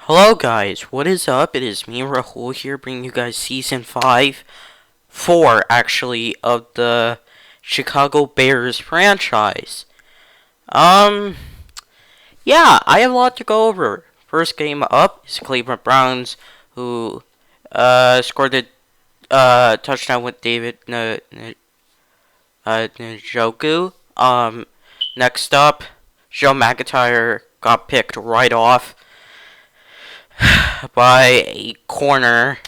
Hello guys, what is up? It is me, Rahul, here, bringing you guys Season 4 actually, of the Chicago Bears franchise. Yeah, I have a lot to go over. First game up is Cleveland Browns, who, scored the, touchdown with David Njoku. Next up, Joe McIntyre got picked right off by a corner,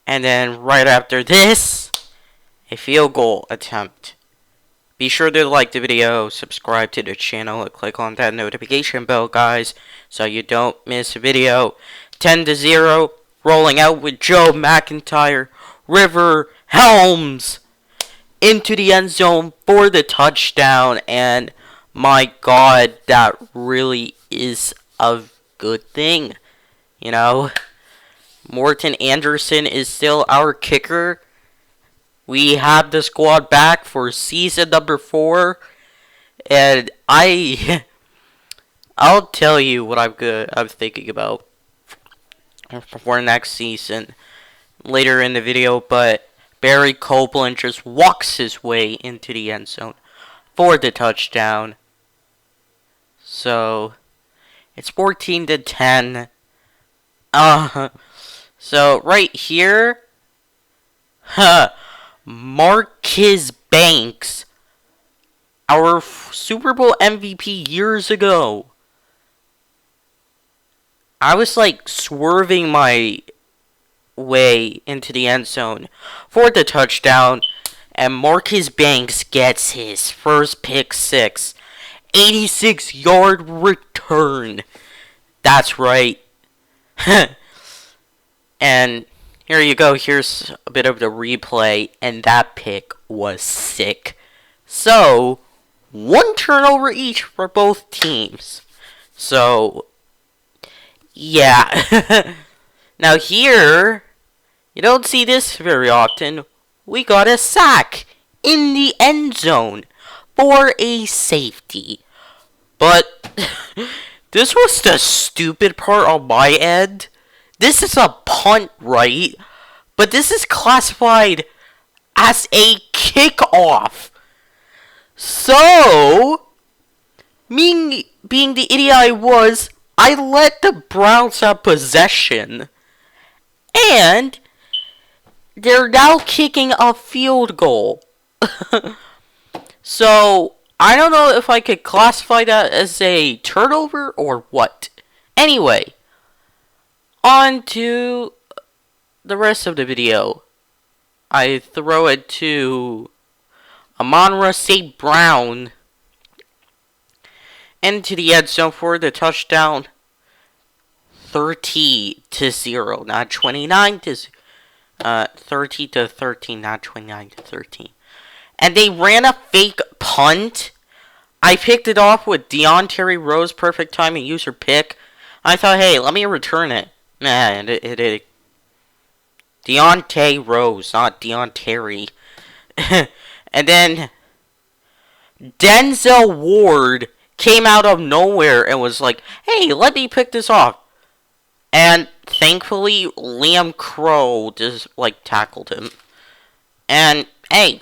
and then right after this, a field goal attempt. Be sure to like the video, subscribe to the channel, and click on that notification bell, guys, so you don't miss a video. 10-0, rolling out with Joe McIntyre, River Helms into the end zone for the touchdown, and my God, that really is a good thing. You know, Morton Anderson is still our kicker. We have the squad back for season number 4, and I'll tell you what I'm thinking about for next season later in the video. But Barry Copeland just walks his way into the end zone for the touchdown. So it's 14-10. So right here, Marquez Banks, our Super Bowl MVP years ago. I was like swerving my way into the end zone for the touchdown, and Marquez Banks gets his first pick six, 86-yard return. That's right. And here you go. Here's a bit of the replay, and that pick was sick. So, one turnover each for both teams. So, yeah. Now here, you don't see this very often. We got a sack in the end zone for a safety. But this was the stupid part on my end. This is a punt, right? But this is classified as a kickoff. So, being the idiot I was, I let the Browns have possession. And they're now kicking a field goal. So, I don't know if I could classify that as a turnover or what. Anyway, on to the rest of the video. I throw it to Amon-Ra St. Brown into the end zone for the touchdown. 30-0, not 29 to 30-13, not 29-13. And they ran a fake punt. I picked it off with Deontay Rose, perfect timing, user pick. I thought, hey, let me return it. Man, it Deontay Rose, not Deontay. And then Denzel Ward came out of nowhere and was like, hey, let me pick this off. And thankfully, Liam Crow just, like, tackled him. And, hey,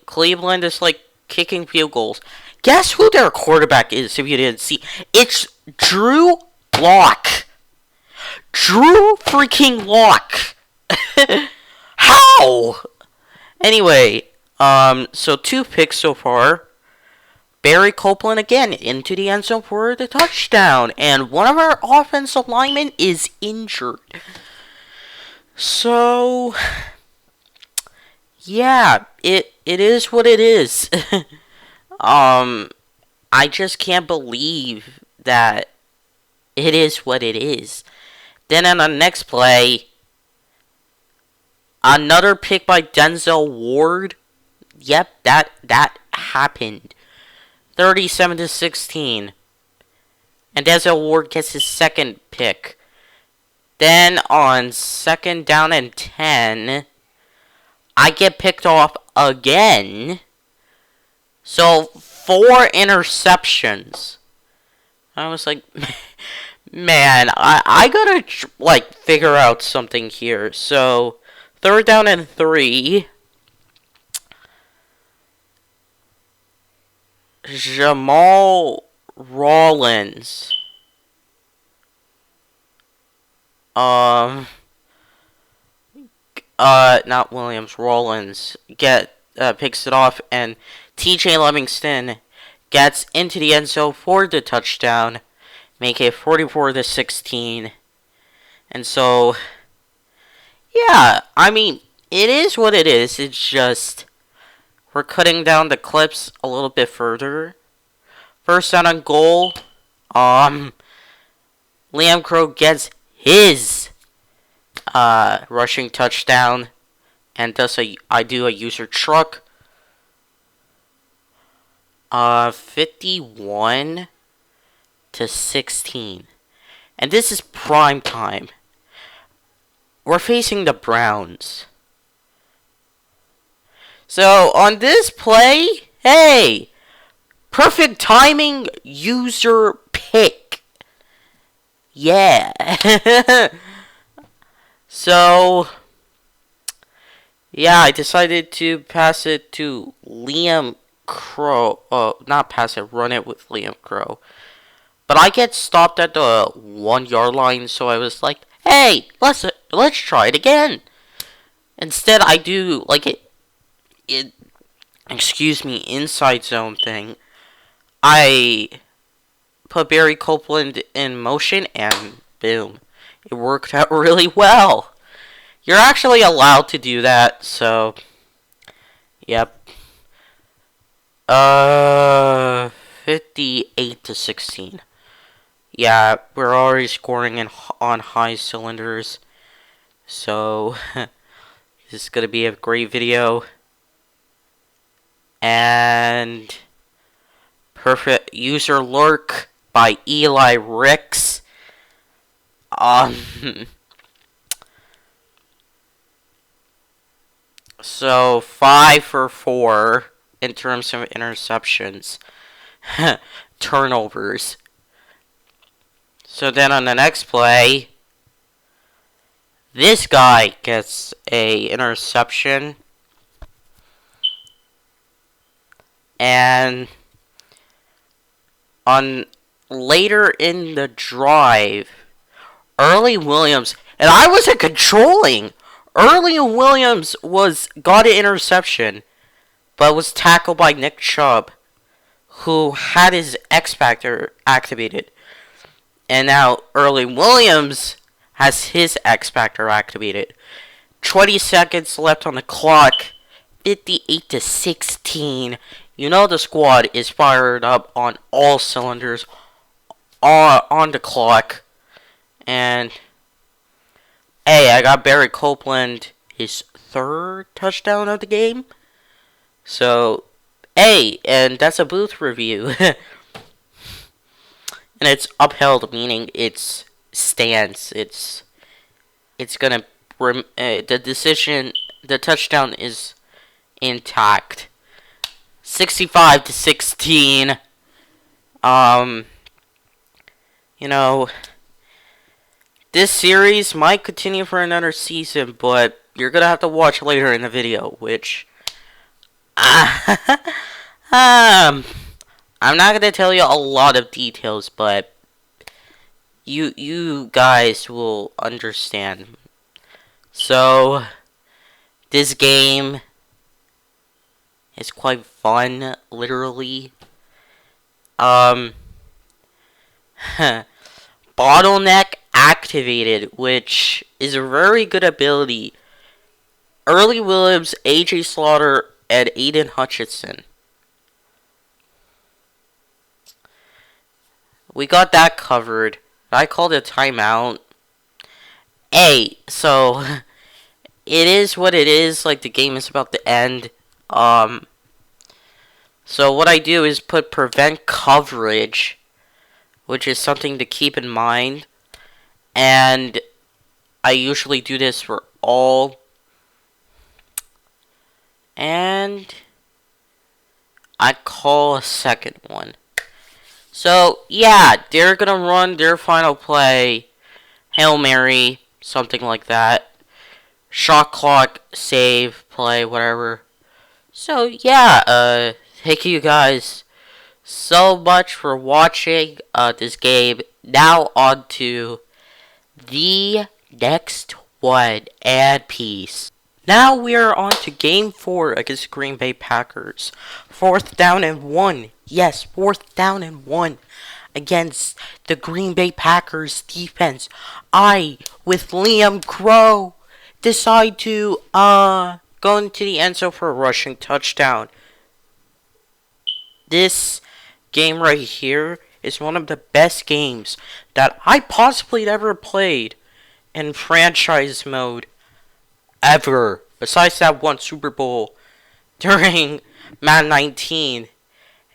Cleveland is, like, kicking field goals. Guess who their quarterback is, if you didn't see? It's Drew Lock. Drew freaking Lock. How? Anyway, so 2 picks so far. Barry Copeland again into the end zone for the touchdown. And one of our offensive linemen is injured. So, yeah, it is what it is. I just can't believe that it is what it is. Then on the next play, another pick by Denzel Ward. Yep, that happened. 37-16. And Denzel Ward gets his second pick. Then on 2nd down and 10, I get picked off again. So 4 interceptions. I was like, Man, I gotta, like, figure out something here. So, 3rd down and 3. Jamal Rollins. Not Williams, Rollins picks it off, and TJ Livingston gets into the end zone for the touchdown, make it 44-16. And so, yeah, I mean, it is what it is. It's just we're cutting down the clips a little bit further. 1st down and goal. Liam Crow gets his rushing touchdown, and thus I do a user truck. 51-16, and this is prime time. We're facing the Browns. So on this play, hey, perfect timing, user pick. Yeah. So, yeah, I decided to pass it to Liam Crow. Not pass it, run it with Liam Crow. But I get stopped at the 1 yard line, so I was like, hey, let's try it again. Instead, I do like inside zone thing. I put Barry Copeland in motion, and boom, it worked out really well. You're actually allowed to do that, so yep. 58-16. Yeah, we're already scoring on high cylinders. So this is gonna be a great video. And perfect user lurk by Eli Ricks. So 5 for 4 in terms of interceptions. Turnovers. So then on the next play, this guy gets a interception. And on later in the drive, Early Williams, and I wasn't controlling. Early Williams got an interception, but was tackled by Nick Chubb, who had his X Factor activated. And now Early Williams has his X Factor activated. 20 seconds left on the clock. 58-16. You know the squad is fired up on all cylinders on the clock. And hey, I got Barry Copeland his 3rd touchdown of the game. So, hey, and that's a booth review. And it's upheld, meaning it stands. It's gonna the touchdown is intact. 65-16. You know, this series might continue for another season, but you're gonna have to watch later in the video, which I'm not gonna tell you a lot of details, but you guys will understand. So this game is quite fun, literally. Bottleneck activated, which is a very good ability. Early Williams, AJ Slaughter, and Aiden Hutchinson. We got that covered. I called a timeout. Hey, so it is what it is. Like, the game is about to end. So what I do is put prevent coverage, which is something to keep in mind. And I usually do this for all. And I call a second one. So, yeah, they're gonna run their final play, Hail Mary, something like that. Shot clock, save, play, whatever. So, yeah, thank you guys so much for watching this game. Now on to the next one, and peace. Now we are on to Game 4 against Green Bay Packers. 4th down and 1. Yes, 4th down and 1 against the Green Bay Packers defense. I, with Liam Crow, decide to go into the end zone for a rushing touchdown. This game right here is one of the best games that I possibly ever played in franchise mode ever. Besides that one Super Bowl during Madden 19.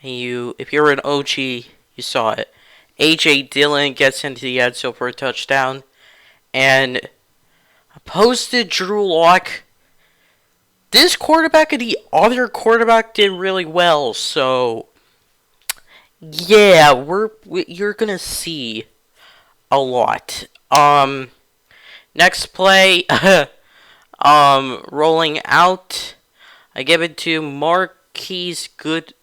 And if you're an OG, you saw it. A.J. Dillon gets into the end zone for a touchdown. And opposed to Drew Lock, this quarterback and the other quarterback did really well. So, yeah, you're gonna see a lot. Next play, rolling out. I give it to Marquise Goodwin.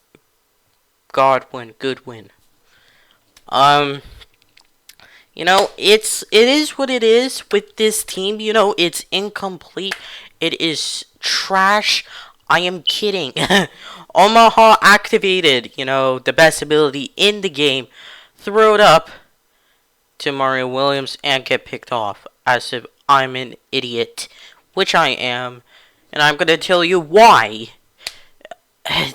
You know, it is what it is with this team. You know, it's incomplete. It is trash. I am kidding. Omaha activated, you know, the best ability in the game. Throw it up to Mario Williams and get picked off as if I'm an idiot, which I am. And I'm going to tell you why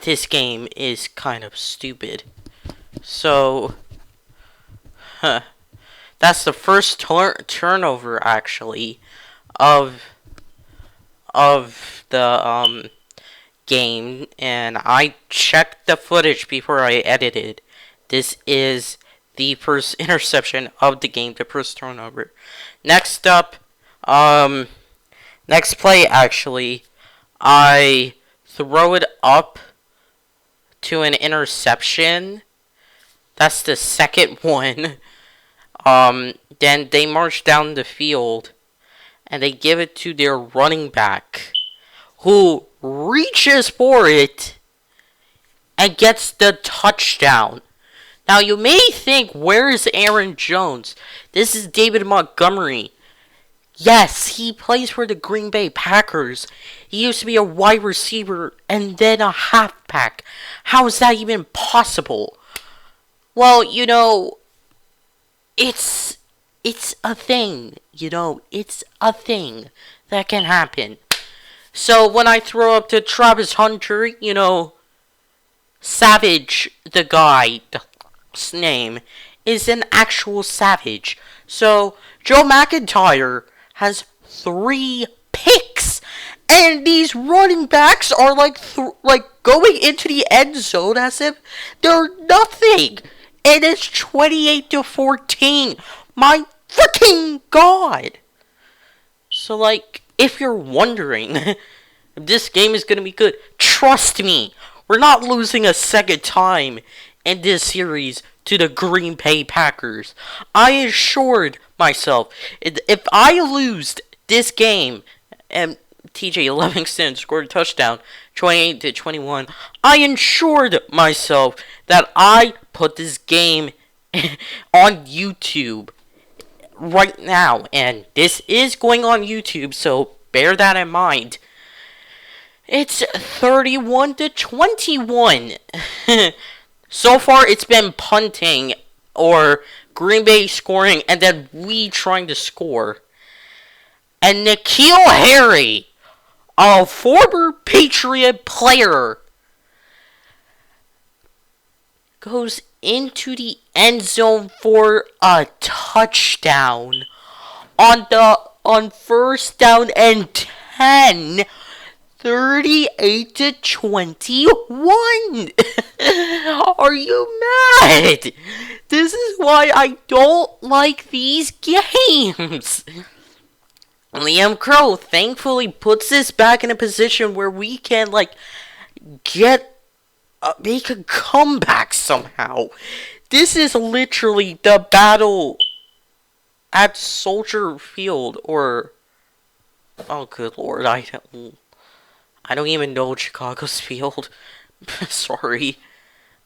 this game is kind of stupid. So, that's the first turnover, actually, of the game. And I checked the footage before I edited. This is the first interception of the game, the first turnover. Next up, next play, actually, I throw it up to an interception. That's the second one. Then they march down the field and they give it to their running back, who reaches for it and gets the touchdown. Now you may think, where is Aaron Jones? This is David Montgomery. Yes, he plays for the Green Bay Packers. He used to be a wide receiver and then a halfback. How is that even possible? Well, you know, it's a thing. You know, it's a thing that can happen. So when I throw up to Travis Hunter, you know, Savage, the guy's name, is an actual savage. So Joe McIntyre has 3 picks, and these running backs are like going into the end zone as if they're nothing. And it's 28-14. My freaking God. So, like, if you're wondering if this game is gonna be good, trust me, we're not losing a second time in this series to the Green Bay Packers. I assured myself, if I lose this game, and TJ Livingston scored a touchdown, 28-21, I assured myself that I put this game on YouTube right now, and this is going on YouTube, so bear that in mind. It's 31-21. So far, it's been punting or Green Bay scoring and then we trying to score. And N'Keal Harry, a former Patriot player, goes into the end zone for a touchdown on 1st down and 10. 38-21. Are you mad? This is why I don't like these games. Liam Crow thankfully puts us back in a position where we can, like, make a comeback somehow. This is literally the battle at Soldier Field, or oh, good lord, I don't even know Chicago's field. Sorry,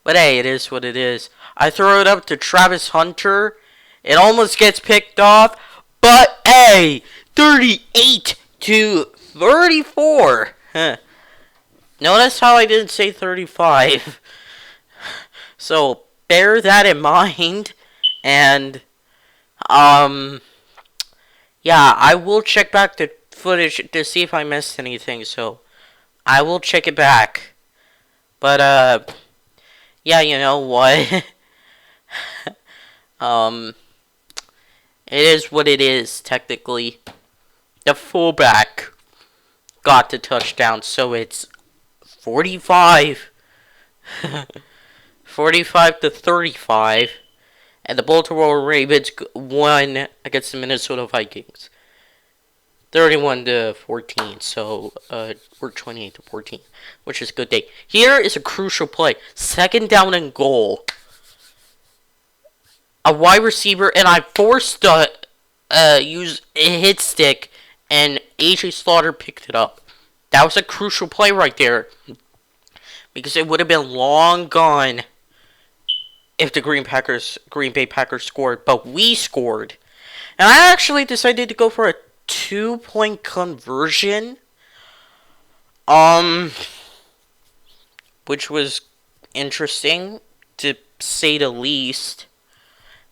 but hey, it is what it is. I throw it up to Travis Hunter. It almost gets picked off, but hey, 38-34. Notice how I didn't say 35. So bear that in mind, and yeah, I will check back the footage to see if I missed anything. So I will check it back. But yeah, you know what? It is what it is. Technically, the fullback got the touchdown, so it's 45 to 35, and the Baltimore Ravens won against the Minnesota Vikings 31-14. So we're 28-14, which is a good day. Here is a crucial play: 2nd down and goal. A wide receiver, and I forced to use a hit stick, and AJ Slaughter picked it up. That was a crucial play right there, because it would have been long gone if the Green Bay Packers scored, but we scored. And I actually decided to go for a 2-point conversion, which was interesting to say the least.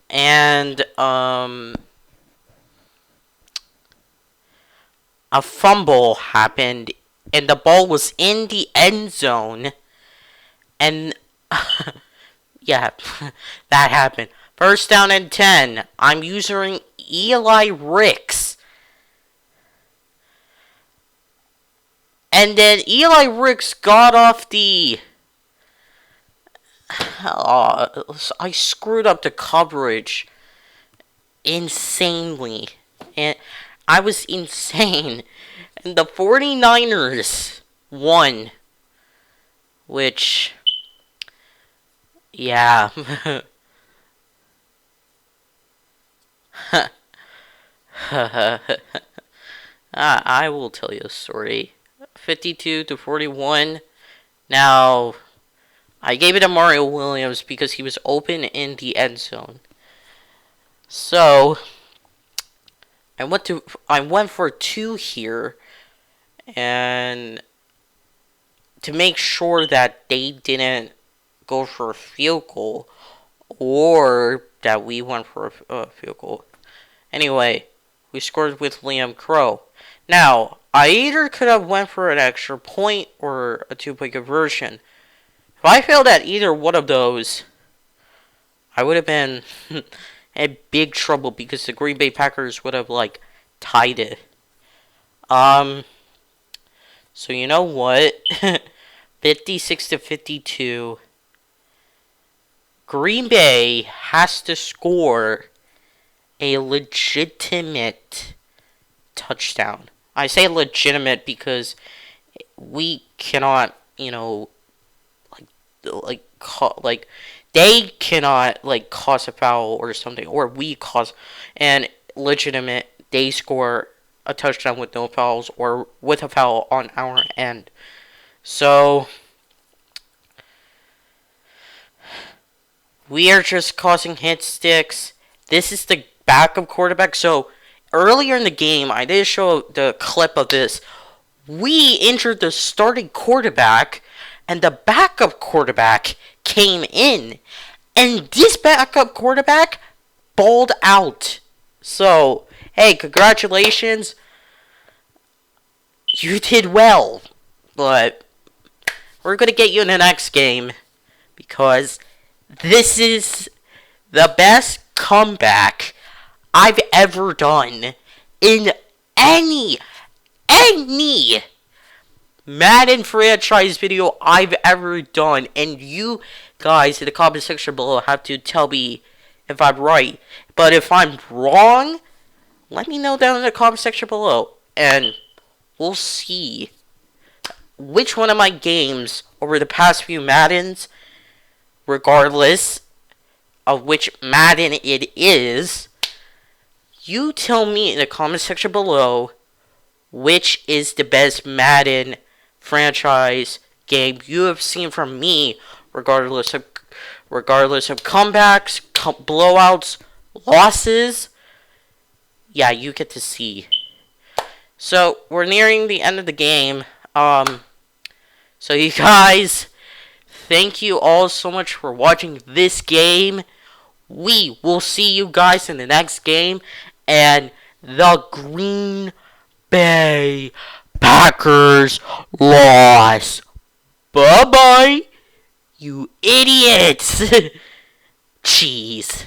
And a fumble happened, and the ball was in the end zone, and yeah, that happened. 1st down and 10. I'm using Eli Ricks. And then Eli Ricks got off the... I screwed up the coverage insanely. And I was insane. And the 49ers won. Which... yeah. I will tell you a story. 52-41. Now, I gave it to Mario Williams because he was open in the end zone. So, I went for 2 here, and to make sure that they didn't go for a field goal, or that we went for a field goal. Anyway, we scored with Liam Crow. Now, I either could have went for an extra point or a 2-point conversion. If I failed at either one of those, I would have been in big trouble because the Green Bay Packers would have, like, tied it. So you know what? 56-52. Green Bay has to score a legitimate touchdown. I say legitimate because we cannot, you know, like they cannot, like, cause a foul or something, or we cause, and legitimate, they score a touchdown with no fouls or with a foul on our end. So we are just causing hit sticks. This is the backup quarterback. So earlier in the game, I did show the clip of this. We injured the starting quarterback, and the backup quarterback came in, and this backup quarterback balled out. So, hey, congratulations. You did well, but we're going to get you in the next game, because this is the best comeback I've ever done in any Madden franchise video I've ever done. And you guys in the comment section below have to tell me if I'm right. But if I'm wrong, let me know down in the comment section below, and we'll see which one of my games over the past few Maddens, regardless, of which Madden it is, you tell me in the comment section below which is the best Madden franchise game you have seen from me, regardless of comebacks, blowouts, losses. Yeah, you get to see. So we're nearing the end of the game. So you guys, thank you all so much for watching this game. We will see you guys in the next game, and the Green Bay Packers lost. Bye-bye, you idiots. Jeez.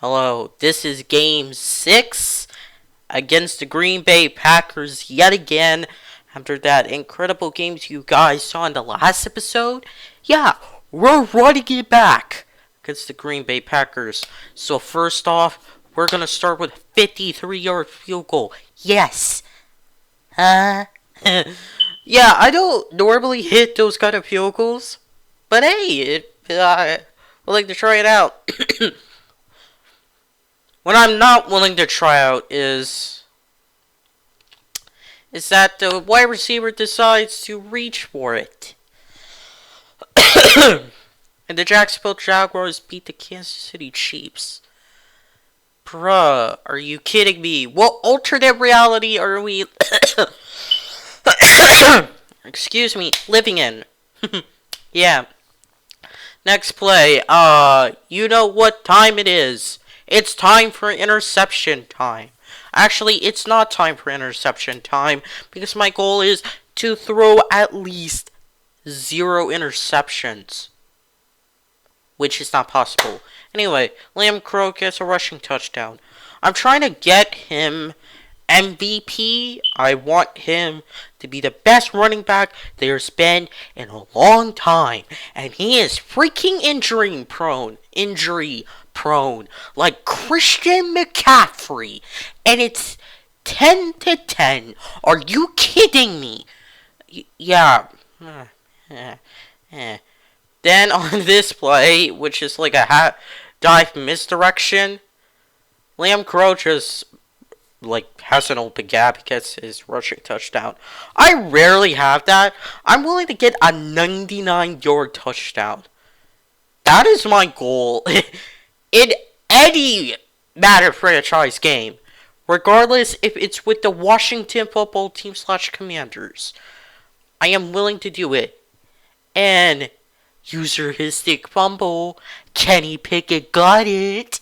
Hello, this is Game 6 against the Green Bay Packers yet again. After that incredible games you guys saw in the last episode, yeah, we're running it back against the Green Bay Packers. So first off, we're going to start with a 53-yard field goal. Yes. Yeah, I don't normally hit those kind of field goals, but hey, I like to try it out. What I'm not willing to try out is that the wide receiver decides to reach for it. And the Jacksonville Jaguars beat the Kansas City Chiefs. Bruh, are you kidding me? What alternate reality are we excuse me, living in? Yeah. Next play. You know what time it is. It's time for interception time. Actually, it's not time for interception time, because my goal is to throw at least 0 interceptions, which is not possible. Anyway, Liam Crow gets a rushing touchdown. I'm trying to get him MVP. I want him to be the best running back there's been in a long time, and he is freaking injury prone, like Christian McCaffrey, and it's 10-10. Are you kidding me? Yeah. Then on this play, which is like a dive misdirection, Liam Crow just has an open gap. He gets his rushing touchdown. I rarely have that. I'm willing to get a 99-yard touchdown. That is my goal in any Madden franchise game, regardless if it's with the Washington football team / Commanders. I am willing to do it. And user heuristic fumble. Kenny Pickett got it.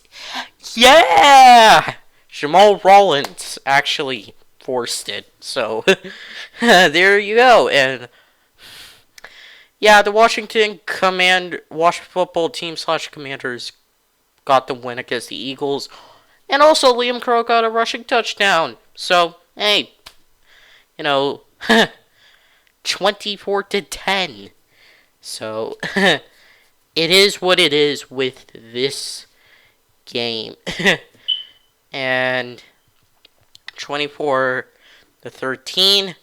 Yeah! Jamal Rollins actually forced it. So, there you go. And yeah, the Washington football team / Commanders got the win against the Eagles. And also, Liam Crow got a rushing touchdown. So, hey, 24-10. So, it is what it is with this game. And 24-13.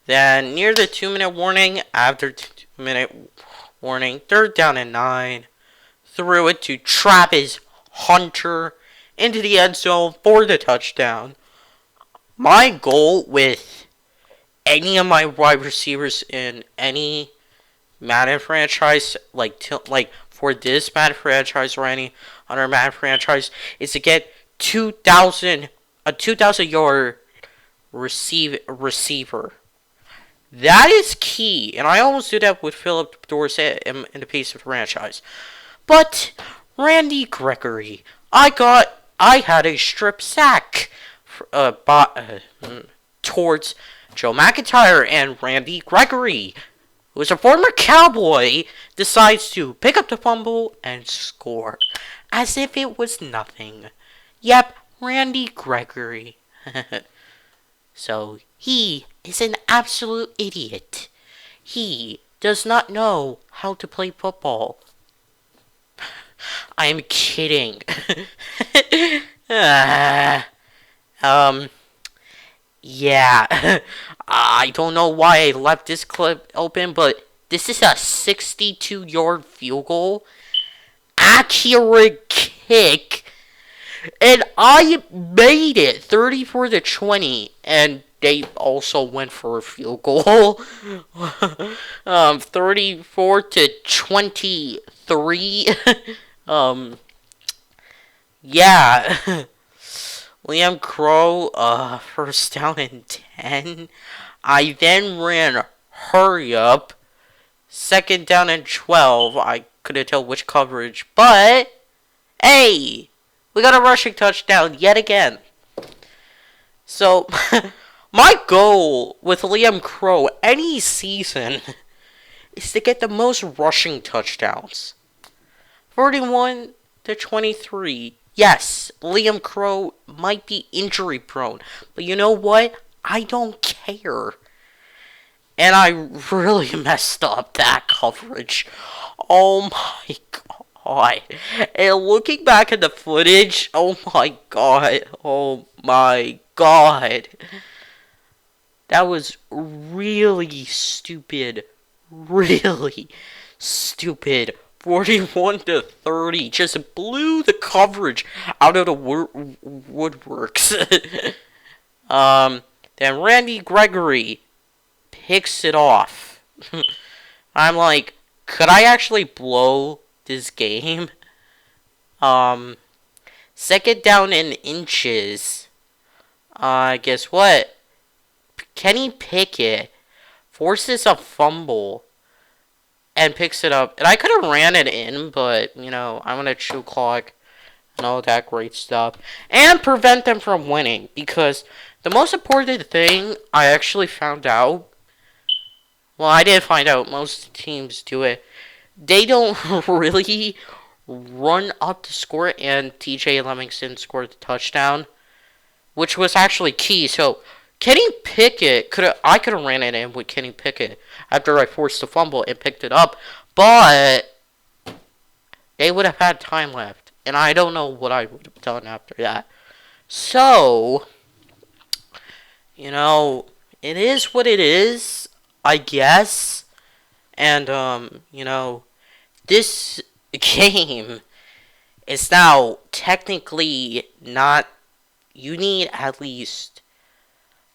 Then, near the 2-minute warning, after 2-minute warning, 3rd down and 9. Threw it to Travis Hunter into the end zone for the touchdown. My goal with any of my wide receivers in any Madden franchise, for this Madden franchise or any other Madden franchise, is to get a 2,000-yard receiver. That is key, and I almost did that with Philip Dorsett in the Pacers franchise. But Randy Gregory, I had a strip sack towards Joe McIntyre, and Randy Gregory, who is a former Cowboy, decides to pick up the fumble and score, as if it was nothing. Yep, Randy Gregory. So, he is an absolute idiot. He does not know how to play football. I am kidding. Yeah. I don't know why I left this clip open, but this is a 62-yard field goal. accurate kick, and I made it 34-20, and they also went for a field goal. 34-23. Yeah. Liam Crow, first down and 10. I then ran hurry up. Second down and 12. I couldn't tell which coverage, but hey, we got a rushing touchdown yet again. So, my goal with Liam Crow any season is to get the most rushing touchdowns. 41-23. Yes, Liam Crow might be injury prone, but you know what? I don't care. And I really messed up that coverage. Oh my god. And looking back at the footage, oh my god. Oh my god. That was really stupid. Really stupid. 41-30. Just blew the coverage out of the woodworks. Then Randy Gregory picks it off. I'm like, could I actually blow this game? Second down in inches. Guess what? Kenny Pickett forces a fumble and picks it up. And I could have ran it in, but, you know, I'm going to chew clock and all that great stuff. And prevent them from winning. Because the most important thing I actually found out, well, I did find out, most teams do it, they don't really run up to score, and TJ Levingston scored the touchdown, which was actually key. So Kenny Pickett I could have ran it in with Kenny Pickett after I forced the fumble and picked it up, but they would have had time left, and I don't know what I would have done after that. So, you know, it is what it is, I guess. And you know, this game is now technically not, you need at least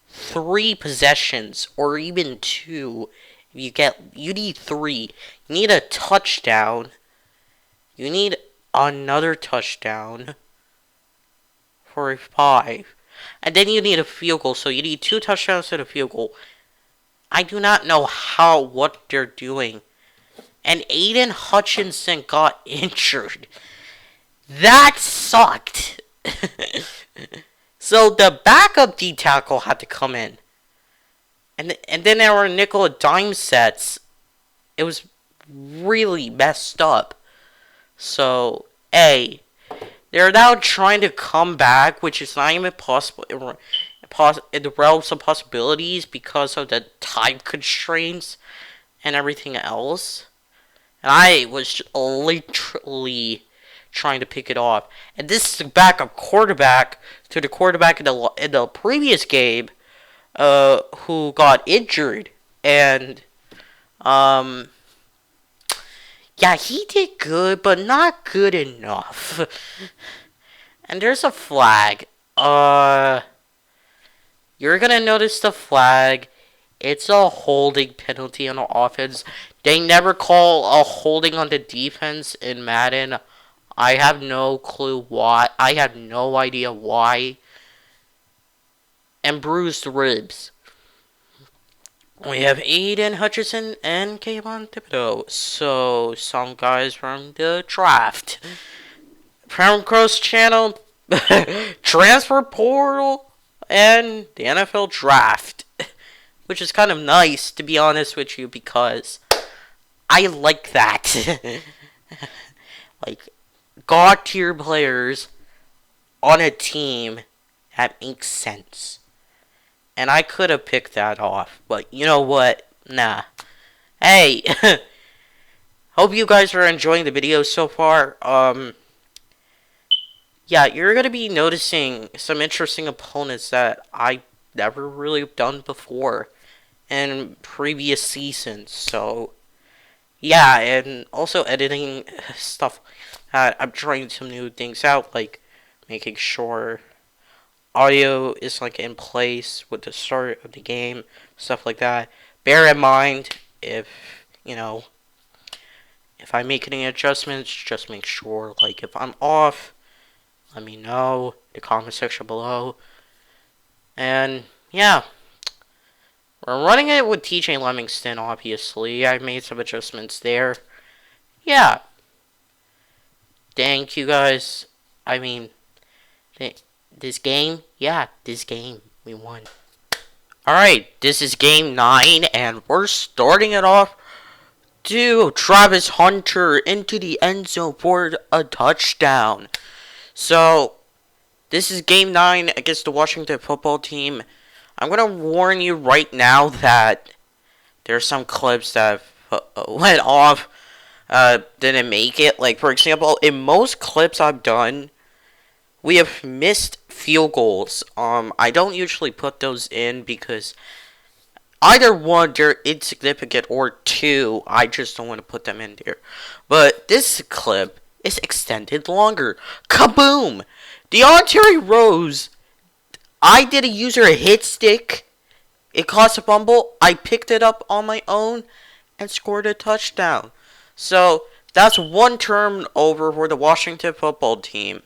3 possessions, or even 2. You need 3. You need a touchdown. You need another touchdown for a 5. And then you need a field goal, so you need 2 touchdowns and a field goal. I do not know what they're doing. And Aiden Hutchinson got injured. That sucked. So the backup D tackle had to come in. And then there were nickel and dime sets. It was really messed up. So, they're now trying to come back, which is not even possible in the realms of possibilities because of the time constraints and everything else. And I was literally trying to pick it off. And this is the backup quarterback to the quarterback in the previous game, who got injured. And, yeah, he did good, but not good enough. And there's a flag. You're gonna notice the flag. It's a holding penalty on the offense. They never call a holding on the defense in Madden. I have no clue why. I have no idea why. And bruised ribs. We have Aiden Hutchinson and Kayvon Thibodeau. So, some guys from the draft. From Crow's channel, transfer portal, and the NFL draft. Which is kind of nice, to be honest with you, because I like that. Like, God tier players on a team that makes sense. And I could have picked that off, but you know what? Nah. Hey, hope you guys are enjoying the video so far. Yeah, you're gonna be noticing some interesting opponents that I never really done before in previous seasons. So, Yeah, and also editing stuff. I'm trying some new things out, like making sure audio is like in place with the start of the game, stuff like that. Bear in mind if you know if I make any adjustments, just make sure like if I'm off, let me know in the comment section below. And yeah, we're running it with TJ Livingston. Obviously, I made some adjustments there. Yeah, thank you guys. I mean, this game, yeah, this game we won. Alright, this is game 9, and we're starting it off to Travis Hunter into the end zone for a touchdown. So, this is game 9 against the Washington football team. I'm going to warn you right now that there's some clips that went off, didn't make it. Like, for example, in most clips I've done, we have missed field goals. I don't usually put those in because either one, they're insignificant, or two, I just don't want to put them in there. But this clip is extended longer. Kaboom! Deontay Rose, I did a user hit stick. It caused a fumble. I picked it up on my own and scored a touchdown. So, that's one turnover for the Washington football team.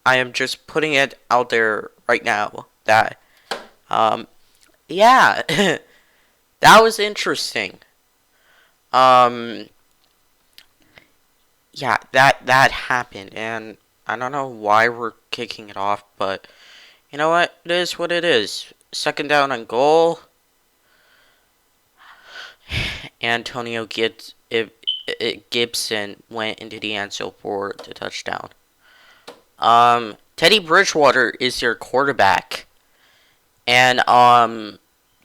I am just putting it out there right now that, yeah, that was interesting. Yeah, that happened, and I don't know why we're kicking it off, but you know what? It is what it is. Second down and goal. Antonio Gibson went into the end zone for the touchdown. Teddy Bridgewater is their quarterback. And,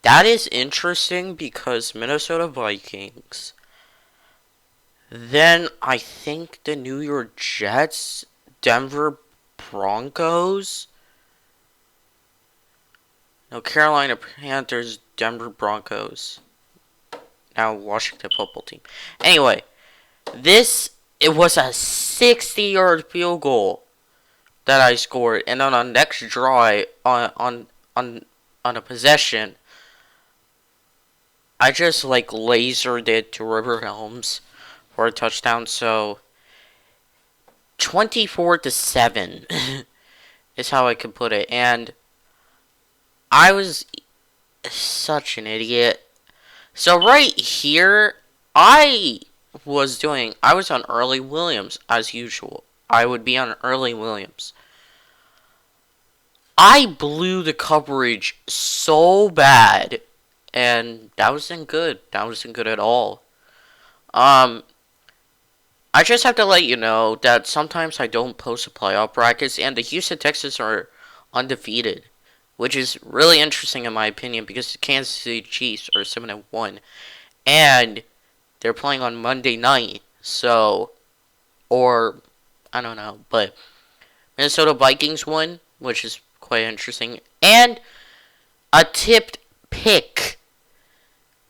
that is interesting because Minnesota Vikings. Then, I think the New York Jets, Denver Broncos. No, Carolina Panthers, Denver Broncos. Now, Washington football team. Anyway, it was a 60-yard field goal that I scored, and on a next drive on a possession, I just like lasered it to River Helms for a touchdown. So 24-7 is how I could put it, and I was such an idiot. So right here, I was on Early Williams as usual. I would be on Early Williams. I blew the coverage so bad, and that wasn't good. That wasn't good at all. I just have to let you know that sometimes I don't post a playoff brackets, and the Houston Texans are undefeated, which is really interesting in my opinion because the Kansas City Chiefs are 7-1, and they're playing on Monday night. So, or I don't know, but Minnesota Vikings won, which is quite interesting, and a tipped pick.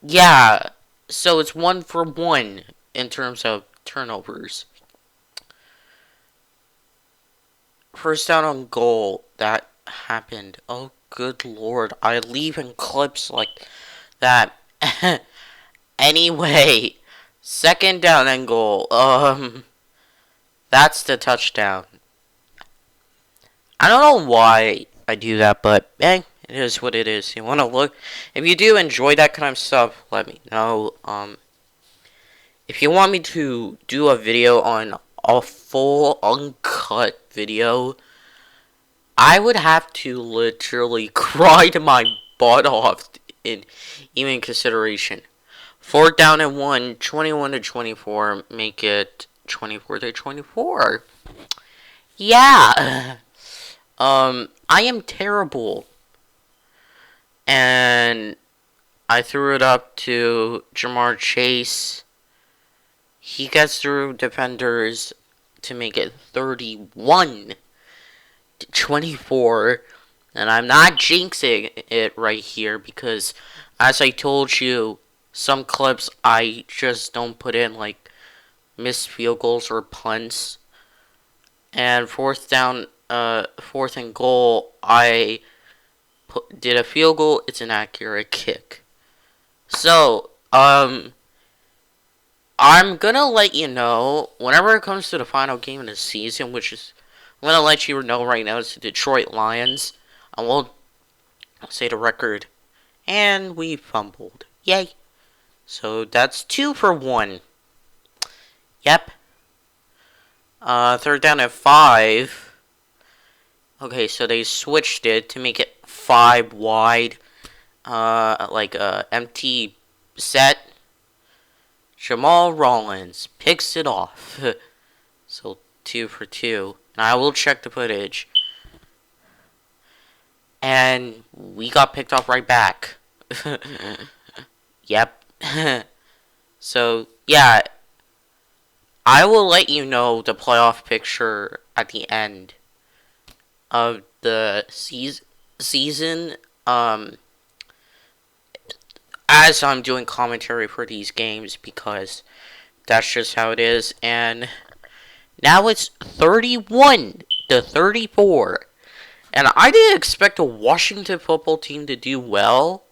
Yeah, so it's 1 for 1 in terms of turnovers. First down on goal, that happened. Oh, good lord, I leave in clips like that. Anyway, second down and goal. That's the touchdown. I don't know why I do that, but it is what it is. You want to look? If you do enjoy that kind of stuff, let me know. If you want me to do a video on a full uncut video, I would have to literally cry to my butt off in even consideration. 4th down and 1, 21-24, make it 24-24. Yeah. I am terrible. And I threw it up to Jamar Chase. He gets through defenders to make it 31-24. And I'm not jinxing it right here because, as I told you some clips I just don't put in, like missed field goals or punts. And fourth and goal, I did a field goal. It's an accurate kick. So, I'm gonna let you know whenever it comes to the final game of the season, which is, I'm gonna let you know right now, it's the Detroit Lions. I won't say the record. And we fumbled. Yay. So that's 2 for 1. Yep. Third down at 5. Okay, so they switched it to make it 5 wide. Like a empty set. Jamal Rollins picks it off. So 2 for 2. And I will check the footage. And we got picked off right back. Yep. So, yeah. I will let you know the playoff picture at the end of the season. As I'm doing commentary for these games, because that's just how it is. And now it's 31-34. And I didn't expect a Washington football team to do well.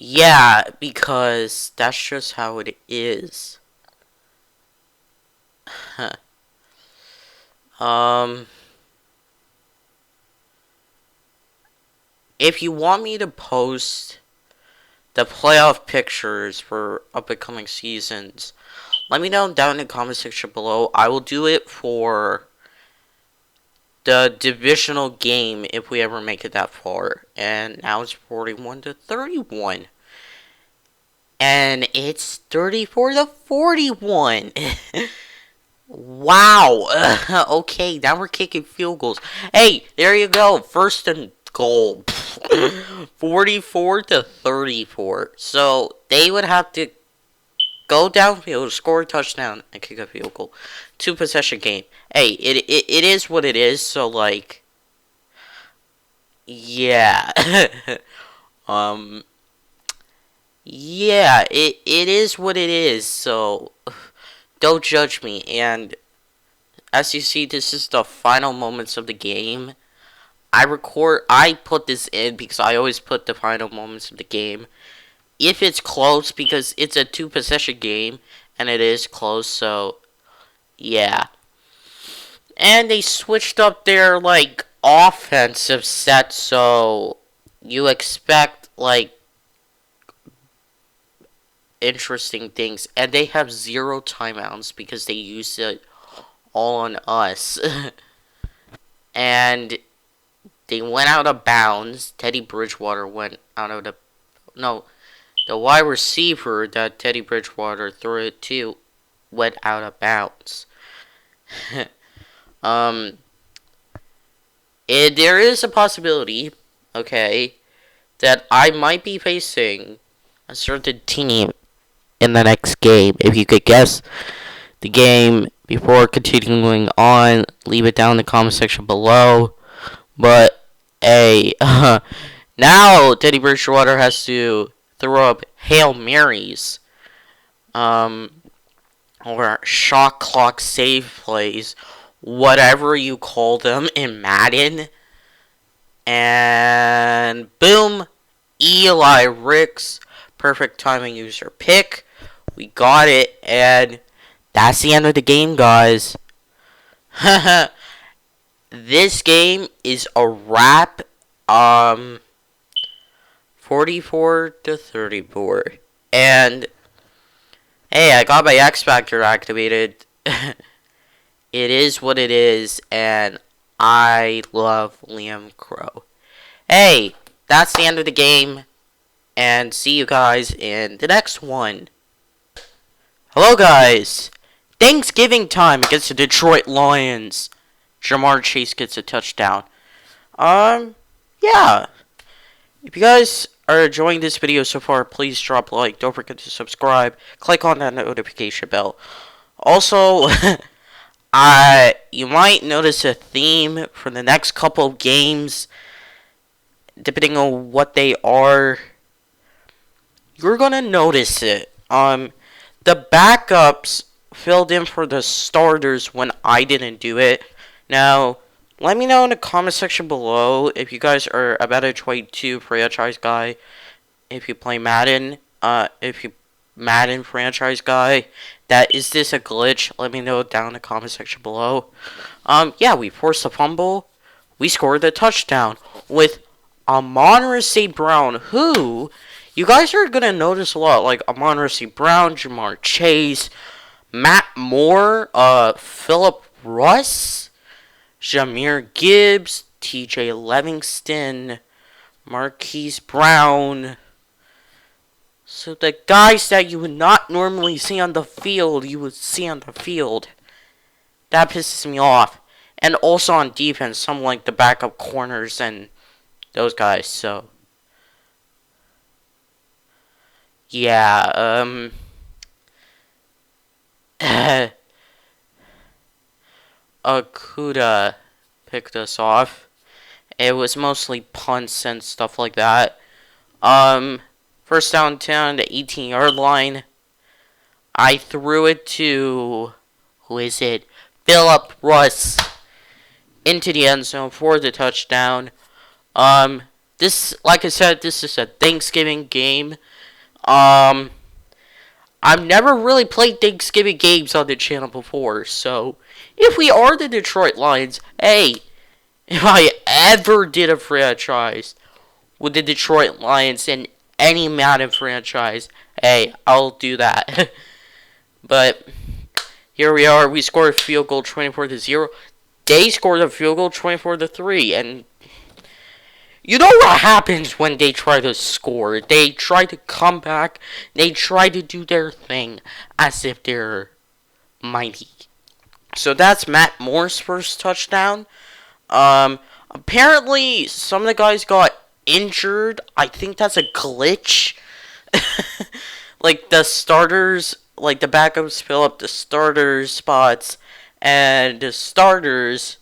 Yeah, because that's just how it is. If you want me to post the playoff pictures for upcoming seasons, let me know down in the comment section below. I will do it for the divisional game if we ever make it that far. And now it's 41-31. And it's 34-41. Wow. Okay, now we're kicking field goals. Hey, there you go. First and goal. 44-34. So they would have to go downfield, score a touchdown, and kick a field goal. 2-possession game. Hey, it is what it is. So like, yeah, yeah, it is what it is. So don't judge me. And as you see, this is the final moments of the game. I put this in because I always put the final moments of the game. If it's close, because it's a 2-possession game, and it is close, so, yeah. And they switched up their, like, offensive set, so you expect, like, interesting things. And they have 0 timeouts because they used it all on us. And they went out of bounds. Teddy Bridgewater went out of the... No, the wide receiver that Teddy Bridgewater threw it to went out of bounds. There is a possibility, okay, that I might be facing a certain team in the next game. If you could guess the game before continuing on, leave it down in the comment section below. But, hey, now Teddy Bridgewater has to throw up Hail Marys, or shot clock save plays, whatever you call them in Madden. And boom, Eli Ricks, perfect timing user pick. We got it, and that's the end of the game, guys. This game is a wrap. 44-34. And hey, I got my X Factor activated. It is what it is, and I love Liam Crow. Hey, that's the end of the game, and see you guys in the next one. Hello, guys. Thanksgiving time against the Detroit Lions. Jamar Chase gets a touchdown. Yeah. If you guys are enjoying this video so far, please drop a like. Don't forget to subscribe. Click on that notification bell. Also, you might notice a theme for the next couple of games. depending on what they are, you're gonna notice it. The backups filled in for the starters when I didn't do it. Now, let me know in the comment section below if you guys are a Madden 22 franchise guy. If you play Madden, if you Madden franchise guy, that is this a glitch? Let me know down in the comment section below. Yeah, we forced a fumble. We scored a touchdown with Amon-Ra St. Brown, who you guys are gonna notice a lot, like Amon-Ra St. Brown, Jamar Chase, Matt Moore, Philip Russ, Jahmyr Gibbs, TJ Livingston, Marquise Brown. So the guys that you would not normally see on the field, you would see on the field. That pisses me off. And also on defense, some like the backup corners and those guys, so. Yeah, Akuda picked us off. It was mostly punts and stuff like that. First down 10, the 18-yard line. I threw it to, who is it? Philip Russ into the end zone for the touchdown. This, like I said, this is a Thanksgiving game. I've never really played Thanksgiving games on the channel before, so if we are the Detroit Lions, hey, if I ever did a franchise with the Detroit Lions in any Madden franchise, hey, I'll do that. But here we are. We scored a field goal 24-0. They scored a field goal 24-3, and you know what happens when they try to score. They try to come back. They try to do their thing as if they're mighty. So that's Matt Moore's first touchdown. Apparently some of the guys got injured. I think that's a glitch. Like the starters, like the backups fill up the starters spots, and the starters,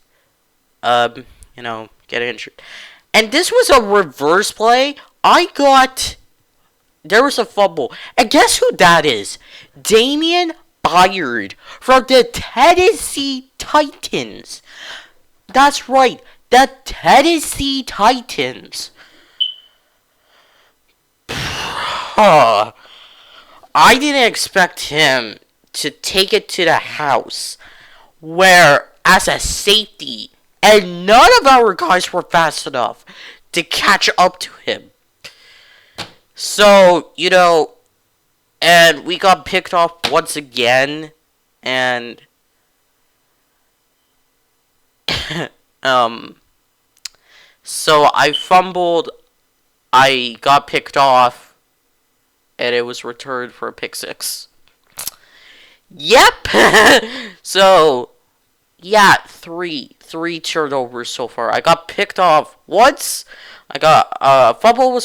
get injured. And this was a reverse play. There was a fumble. And guess who that is? Damian Byard from the Tennessee Titans. That's right, the Tennessee Titans. I didn't expect him to take it to the house, where as a safety, and none of our guys were fast enough to catch up to him. So, and we got picked off once again, and so I fumbled, I got picked off, and it was returned for a pick six. Yep! So, yeah, three turnovers so far. I got picked off once. I got a fumble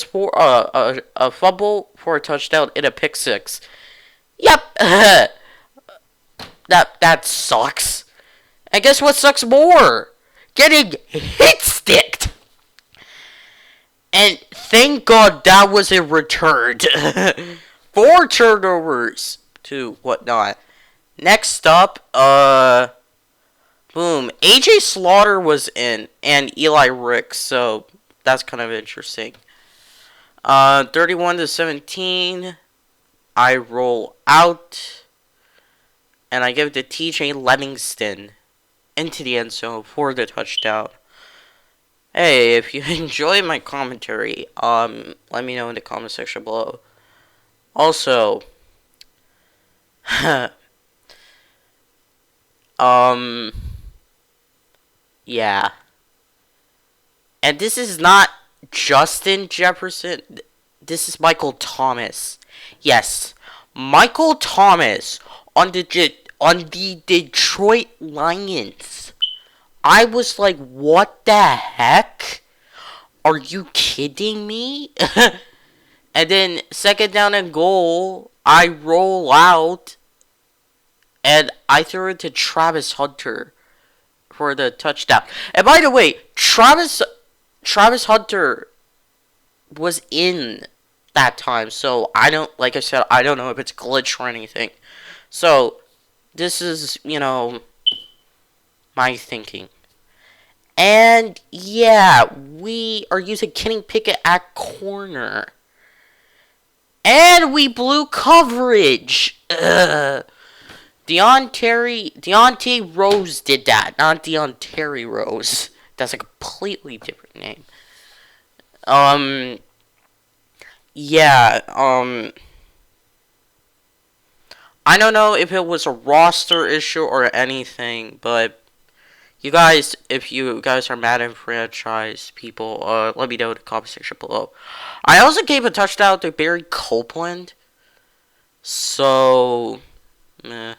for a touchdown and a pick six. Yep. that sucks. And guess what sucks more? Getting hit sticked. And thank God that was a return. 4 turnovers to whatnot. Next up, boom. AJ Slaughter was in, and Eli Ricks, so that's kind of interesting. 31-17. I roll out, and I give it to TJ Livingston into the end zone for the touchdown. Hey, if you enjoy my commentary, let me know in the comment section below. Also, yeah. And this is not Justin Jefferson. This is Michael Thomas. Yes, Michael Thomas on the Detroit Lions. I was like, what the heck? Are you kidding me? And then, second down and goal, I roll out, and I throw it to Travis Hunter for the touchdown. And by the way, Travis Hunter was in that time. So I don't, like I said, I don't know if it's glitch or anything. So this is, my thinking. And yeah, we are using Kenny Pickett at corner. And we blew coverage. Deontay Rose did that, not Deontay Rose. That's a completely different name. Yeah, I don't know if it was a roster issue or anything, but you guys, if you guys are Madden franchise people, let me know in the comment section below. I also gave a touchdown to Barry Copeland, so, meh.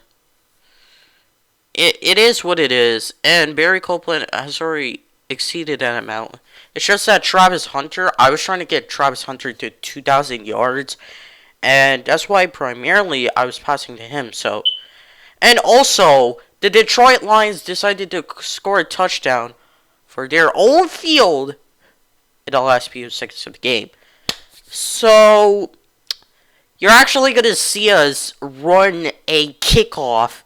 It is what it is, and Barry Copeland has already exceeded that amount. It's just that Travis Hunter, I was trying to get Travis Hunter to 2,000 yards, and that's why primarily I was passing to him, so. And also, the Detroit Lions decided to score a touchdown for their own field in the last few seconds of the game. So, you're actually going to see us run a kickoff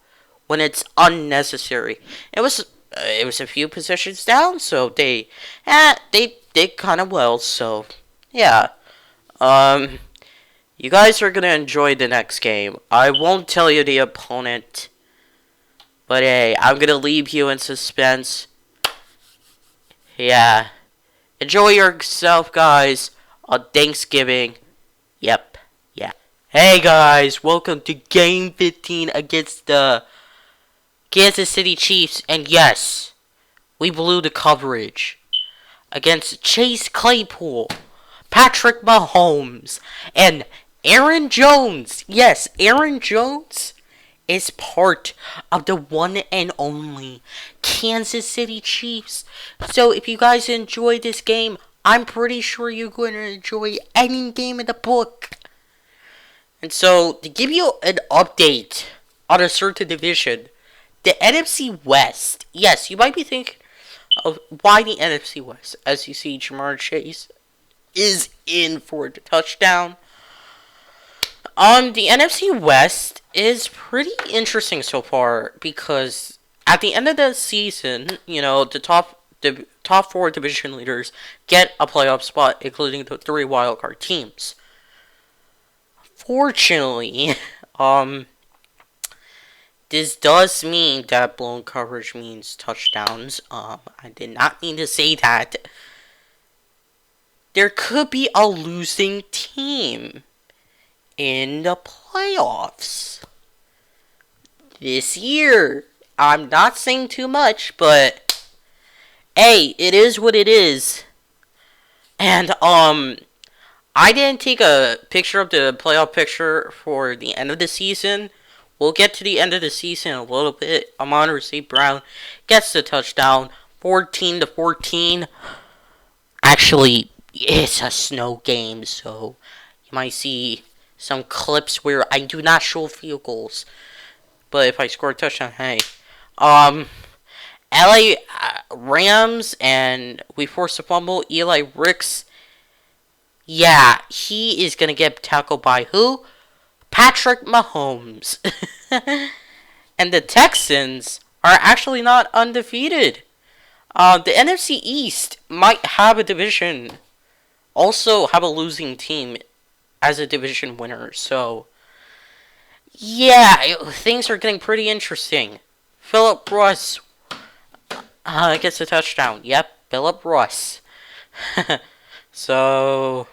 when it's unnecessary. It was a few positions down, so they did kind of well. So yeah, you guys are gonna enjoy the next game. I won't tell you the opponent, but hey, I'm gonna leave you in suspense. Yeah, enjoy yourself, guys, on Thanksgiving. Yep, yeah. Hey guys, welcome to Game 15 against the Kansas City Chiefs, and yes, we blew the coverage against Chase Claypool, Patrick Mahomes, and Aaron Jones. Yes, Aaron Jones is part of the one and only Kansas City Chiefs. So if you guys enjoy this game, I'm pretty sure you're going to enjoy any game in the book. And so, to give you an update on a certain division, the NFC West. Yes, you might be thinking of why the NFC West. As you see, Jamar Chase is in for the touchdown. The NFC West is pretty interesting so far because at the end of the season, the top four division leaders get a playoff spot, including the 3 wildcard teams. Fortunately, this does mean that blown coverage means touchdowns. I did not mean to say that. There could be a losing team in the playoffs this year. I'm not saying too much, but hey, it is what it is. And I didn't take a picture of the playoff picture for the end of the season. We'll get to the end of the season in a little bit. Amon St. Brown gets the touchdown, 14-14. Actually, it's a snow game, so you might see some clips where I do not show field goals. But if I score a touchdown, hey. LA Rams, and we forced a fumble. Eli Ricks. Yeah, he is going to get tackled by who? Patrick Mahomes. And the Texans are actually not undefeated. The NFC East might have a division, also have a losing team as a division winner. So, yeah, things are getting pretty interesting. Phillip Ross gets a touchdown. Yep, Phillip Ross. So,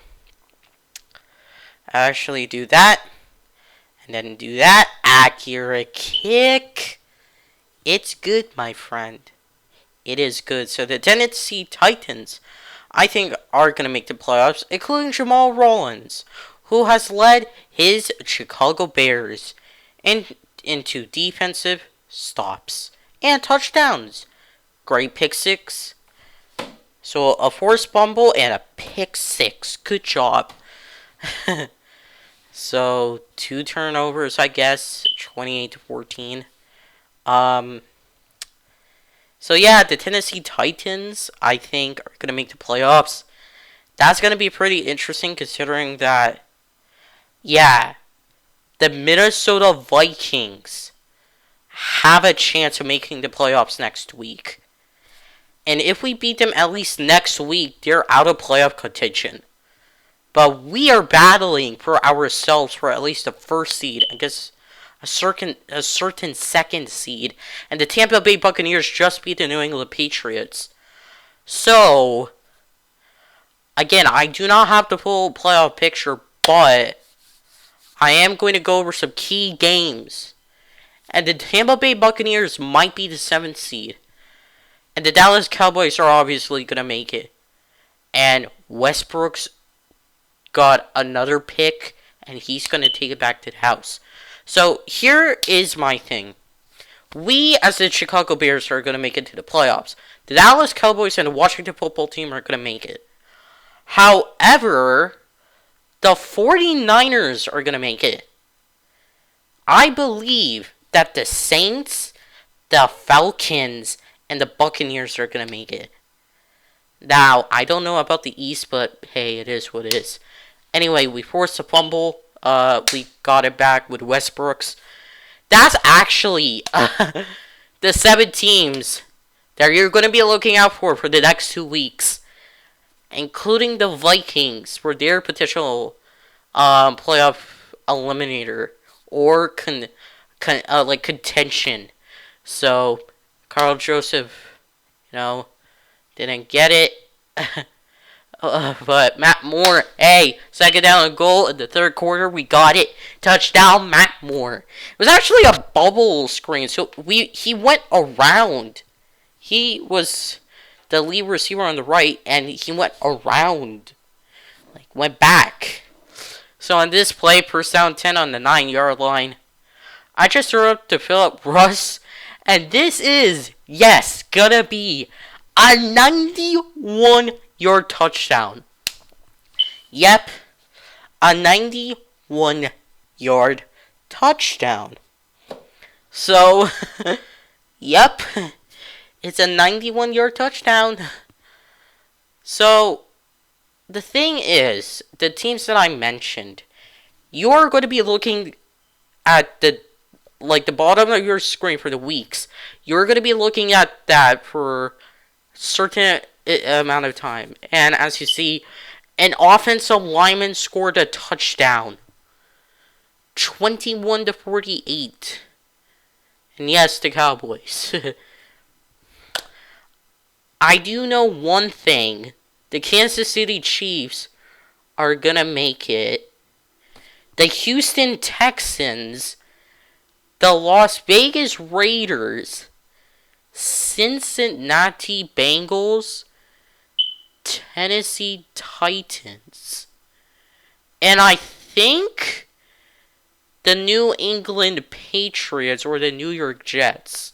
actually do that. And then do that. Accurate kick. It's good, my friend. It is good. So the Tennessee Titans, I think, are going to make the playoffs, including Jamal Rollins, who has led his Chicago Bears into defensive stops and touchdowns. Great pick six. So a forced fumble and a pick six. Good job. So 2 turnovers, I guess, 28-14. So yeah, the Tennessee Titans, I think, are going to make the playoffs. That's going to be pretty interesting considering that, yeah, the Minnesota Vikings have a chance of making the playoffs next week. And if we beat them at least next week, they're out of playoff contention. But we are battling for ourselves for at least the first seed against a certain second seed. And the Tampa Bay Buccaneers just beat the New England Patriots. So, again, I do not have the full playoff picture, but I am going to go over some key games. And the Tampa Bay Buccaneers might be the 7th seed. And the Dallas Cowboys are obviously going to make it. And Westbrook's got another pick, and he's going to take it back to the house. So, here is my thing. We, as the Chicago Bears, are going to make it to the playoffs. The Dallas Cowboys and the Washington Football Team are going to make it. However, the 49ers are going to make it. I believe that the Saints, the Falcons, and the Buccaneers are going to make it. Now, I don't know about the East, but hey, it is what it is. Anyway, we forced a fumble. We got it back with Westbrooks. That's actually the 7 teams that you're going to be looking out for the next 2 weeks. Including the Vikings for their potential playoff eliminator or contention. So, Carl Joseph, didn't get it. But Matt Moore, hey, second down and goal in the third quarter, we got it. Touchdown, Matt Moore. It was actually a bubble screen, so he went around. He was the lead receiver on the right, and he went around, went back. So on this play, first down 10 on the 9-yard line, I just threw up to Philip Russ, and this is, yes, gonna be a 91-yard touchdown. Yep, a 91-yard touchdown. So, yep, it's a 91-yard touchdown. So, the thing is, the teams that I mentioned, you're going to be looking at the bottom of your screen for the weeks. You're going to be looking at that for a certain amount of time. And as you see, an offensive lineman scored a touchdown. 21-48. And yes, the Cowboys. I do know one thing. The Kansas City Chiefs are going to make it. The Houston Texans, the Las Vegas Raiders, Cincinnati Bengals, Tennessee Titans, and I think the New England Patriots or the New York Jets.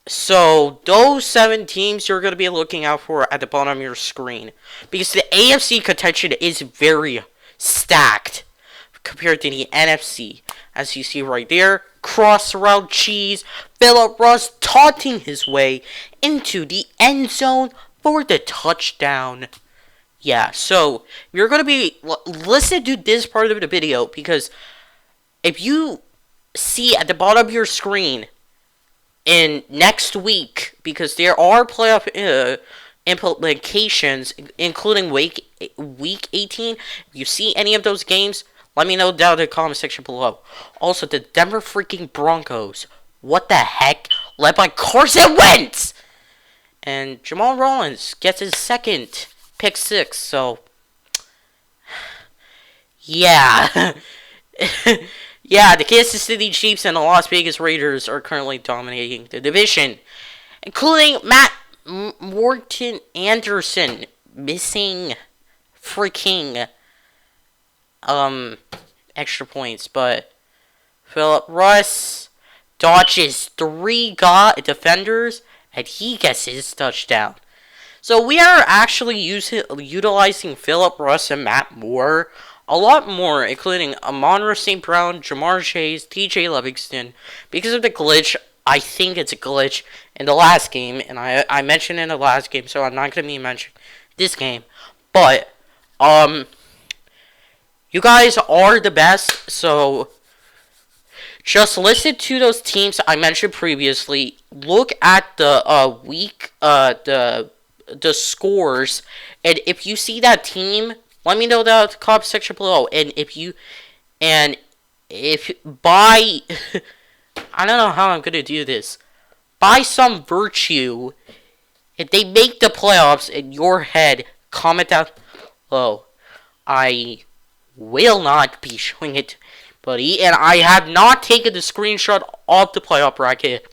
So, those 7 teams you're going to be looking out for at the bottom of your screen. Because the AFC contention is very stacked compared to the NFC. As you see right there, cross-route cheese, Philip Russ taunting his way into the end zone for the touchdown. Yeah, so, you're going to be... Listen to this part of the video, because if you see at the bottom of your screen... in next week, because there are playoff implications, including week 18. If you see any of those games, let me know down in the comment section below. Also, the Denver freaking Broncos. What the heck? Led by Carson Wentz! And Jamal Rollins gets his second pick 6, so... yeah. Yeah, the Kansas City Chiefs and the Las Vegas Raiders are currently dominating the division, including Matt Morton Anderson missing freaking extra points, but Philip Russ dodges 3 defenders and he gets his touchdown. So we are actually utilizing Philip Russ and Matt Moore a lot more, including Amon-Ra St. Brown, Jamar Chase, TJ Livingston, because of the glitch I think it's a glitch in the last game, and I mentioned in the last game, so I'm not going to be mentioning this game. But, you guys are the best, so just listen to those teams I mentioned previously. Look at the the scores, and if you see that team, let me know down in the comment section below. And if by I don't know how I'm gonna do this. By some virtue, if they make the playoffs in your head, comment down below. I will not be showing it to anybody, and I have not taken the screenshot of the playoff bracket.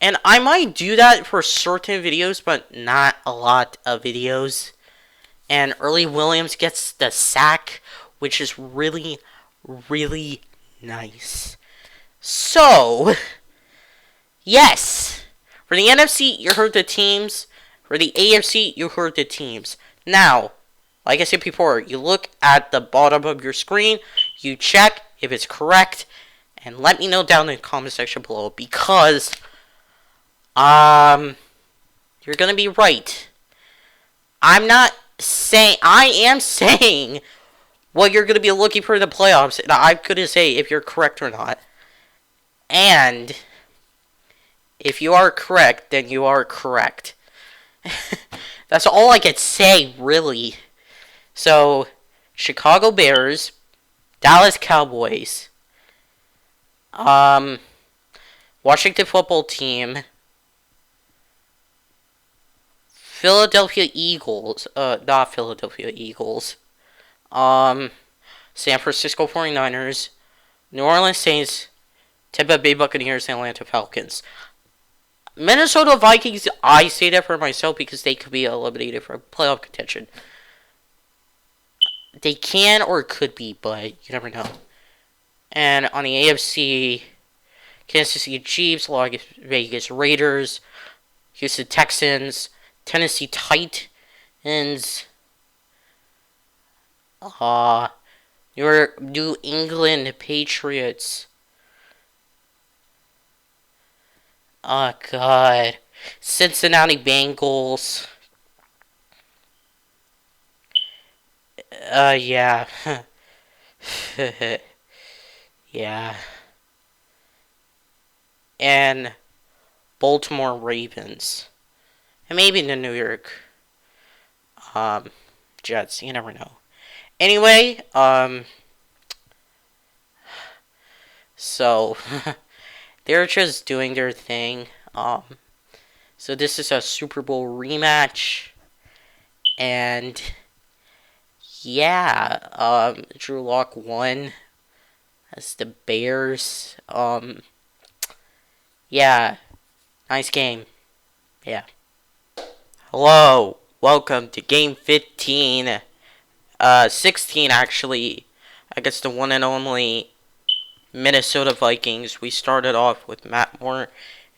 And I might do that for certain videos, but not a lot of videos. And Early Williams gets the sack, which is really, really nice. So, yes, for the NFC, you heard the teams. For the AFC, you heard the teams. Now, like I said before, you look at the bottom of your screen, you check if it's correct, and let me know down in the comment section below, because you're gonna be right. I am saying what you're gonna be looking for in the playoffs, and I'm gonna say if you're correct or not. And if you are correct, then you are correct. That's all I could say, really. So, Chicago Bears, Dallas Cowboys, Washington Football Team, Philadelphia Eagles, not Philadelphia Eagles, San Francisco 49ers, New Orleans Saints, Tampa Bay Buccaneers, and Atlanta Falcons. Minnesota Vikings, I say that for myself because they could be eliminated from playoff contention. They can or could be, but you never know. And on the AFC, Kansas City Chiefs, Las Vegas Raiders, Houston Texans, Tennessee Titans, New England Patriots. Oh, God. Cincinnati Bengals. Yeah. Yeah. And Baltimore Ravens. And maybe the New York Jets. You never know. Anyway, so they're just doing their thing. So this is a Super Bowl rematch. And yeah, Drew Lock won as the Bears. Yeah, nice game. Yeah. Hello, welcome to game 15. 16 actually, against the one and only Minnesota Vikings. We started off with Matt Moore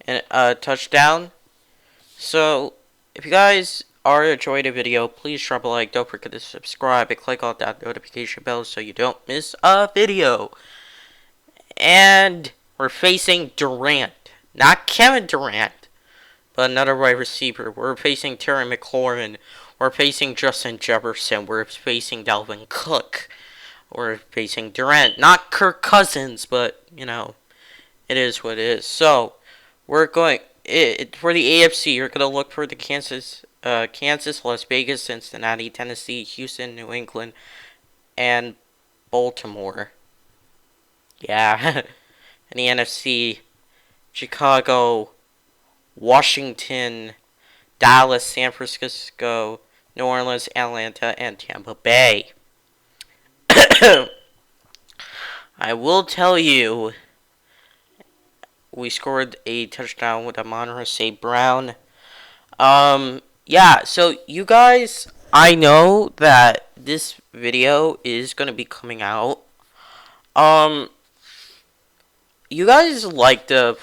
and a touchdown. So, if you guys are enjoying the video, please drop a like. Don't forget to subscribe and click on that notification bell so you don't miss a video. And we're facing Durant, not Kevin Durant, but another wide receiver. We're facing Terry McLaurin. We're facing Justin Jefferson. We're facing Dalvin Cook. We're facing Durant. Not Kirk Cousins, but, you know, it is what it is. So, we're going, for the AFC, you're going to look for the Kansas, Las Vegas, Cincinnati, Tennessee, Houston, New England, and Baltimore. Yeah. In the NFC, Chicago, Washington, Dallas, San Francisco, New Orleans, Atlanta, and Tampa Bay. I will tell you, we scored a touchdown with Amon-Ra St. Brown. Yeah, so you guys, I know that this video is going to be coming out. You guys like the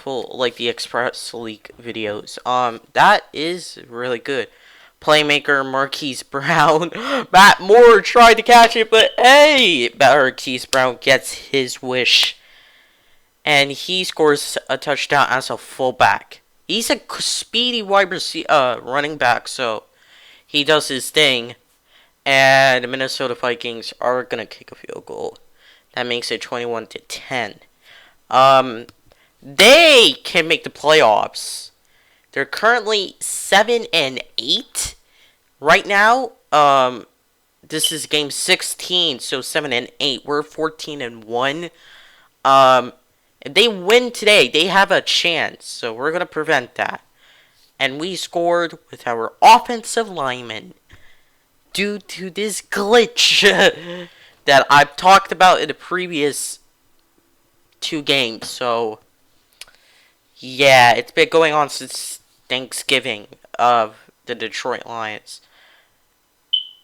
the Express League videos. That is really good. Playmaker Marquise Brown. Matt Moore tried to catch it, but hey, Marquise Brown gets his wish. and he scores a touchdown as a fullback. He's a speedy running back, so he does his thing. And the Minnesota Vikings are gonna kick a field goal. That makes it 21-10. They can make the playoffs. They're currently 7-8 right now. This is game 16, so 7-8. We're 14-1. If they win today, they have a chance. So we're gonna prevent that. And we scored with our offensive lineman due to this glitch that I've talked about in the previous 2 games. So yeah, it's been going on since Thanksgiving of the Detroit Lions.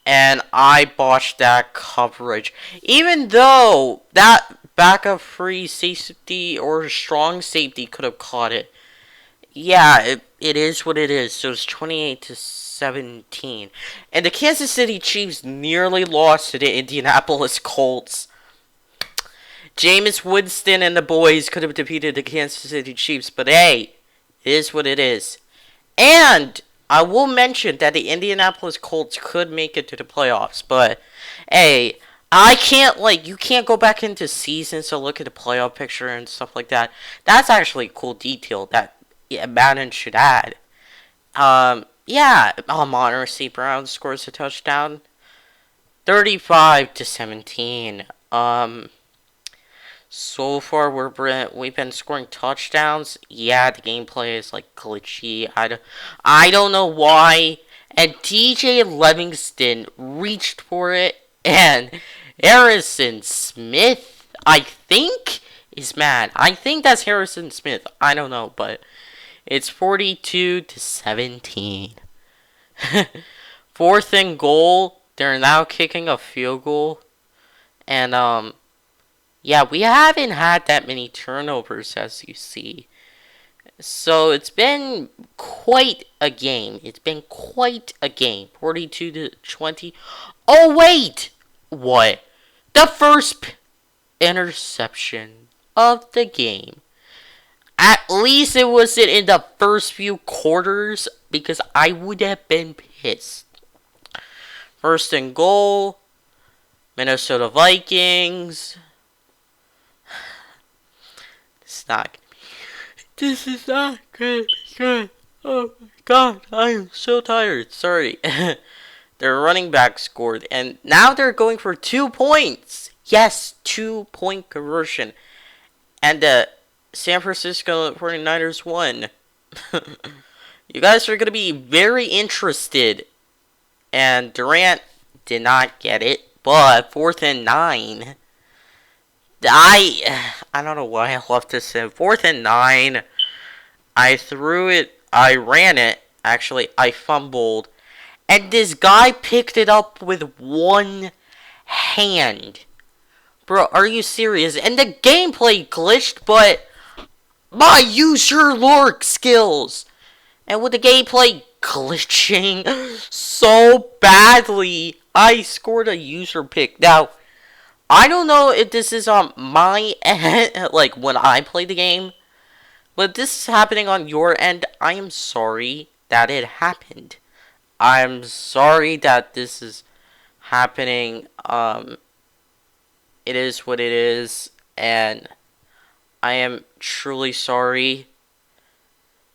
And I botched that coverage. Even though that backup free safety or strong safety could have caught it. Yeah, it is what it is. So it's 28-17. And the Kansas City Chiefs nearly lost to the Indianapolis Colts. Jameis Winston and the boys could have defeated the Kansas City Chiefs. But hey, it is what it is. And I will mention that the Indianapolis Colts could make it to the playoffs. But hey, you can't go back into seasons to look at the playoff picture and stuff like that. That's actually a cool detail that Madden should add. Montgomery Brown scores a touchdown. 35-17. So far we've been scoring touchdowns. Yeah, the gameplay is like glitchy. I don't know why. And DJ Livingston reached for it, and Harrison Smith, I think, is mad. I think that's Harrison Smith. I don't know, but it's 42-17. 4th and goal. They're now kicking a field goal. And, yeah, we haven't had that many turnovers, as you see. So, it's been quite a game. 42-20. Oh, wait! What? The first interception of the game. At least it wasn't in the first few quarters, because I would have been pissed. 1st and goal. Minnesota Vikings. This is not good. Oh my god, I am so tired. Sorry. Their running back scored, and now they're going for 2 points. Yes, 2-point conversion. And the San Francisco 49ers won. You guys are going to be very interested. And Durant did not get it, but 4th and 9. I don't know why I left this in. 4th and 9. I ran it. Actually, I fumbled. And this guy picked it up with one hand. Bro, are you serious? And the gameplay glitched, but my user lurk skills. And with the gameplay glitching so badly, I scored a user pick. Now, I don't know if this is on my end, like when I play the game, but if this is happening on your end, I am sorry that it happened. I'm sorry that this is happening. It is what it is, and I am truly sorry.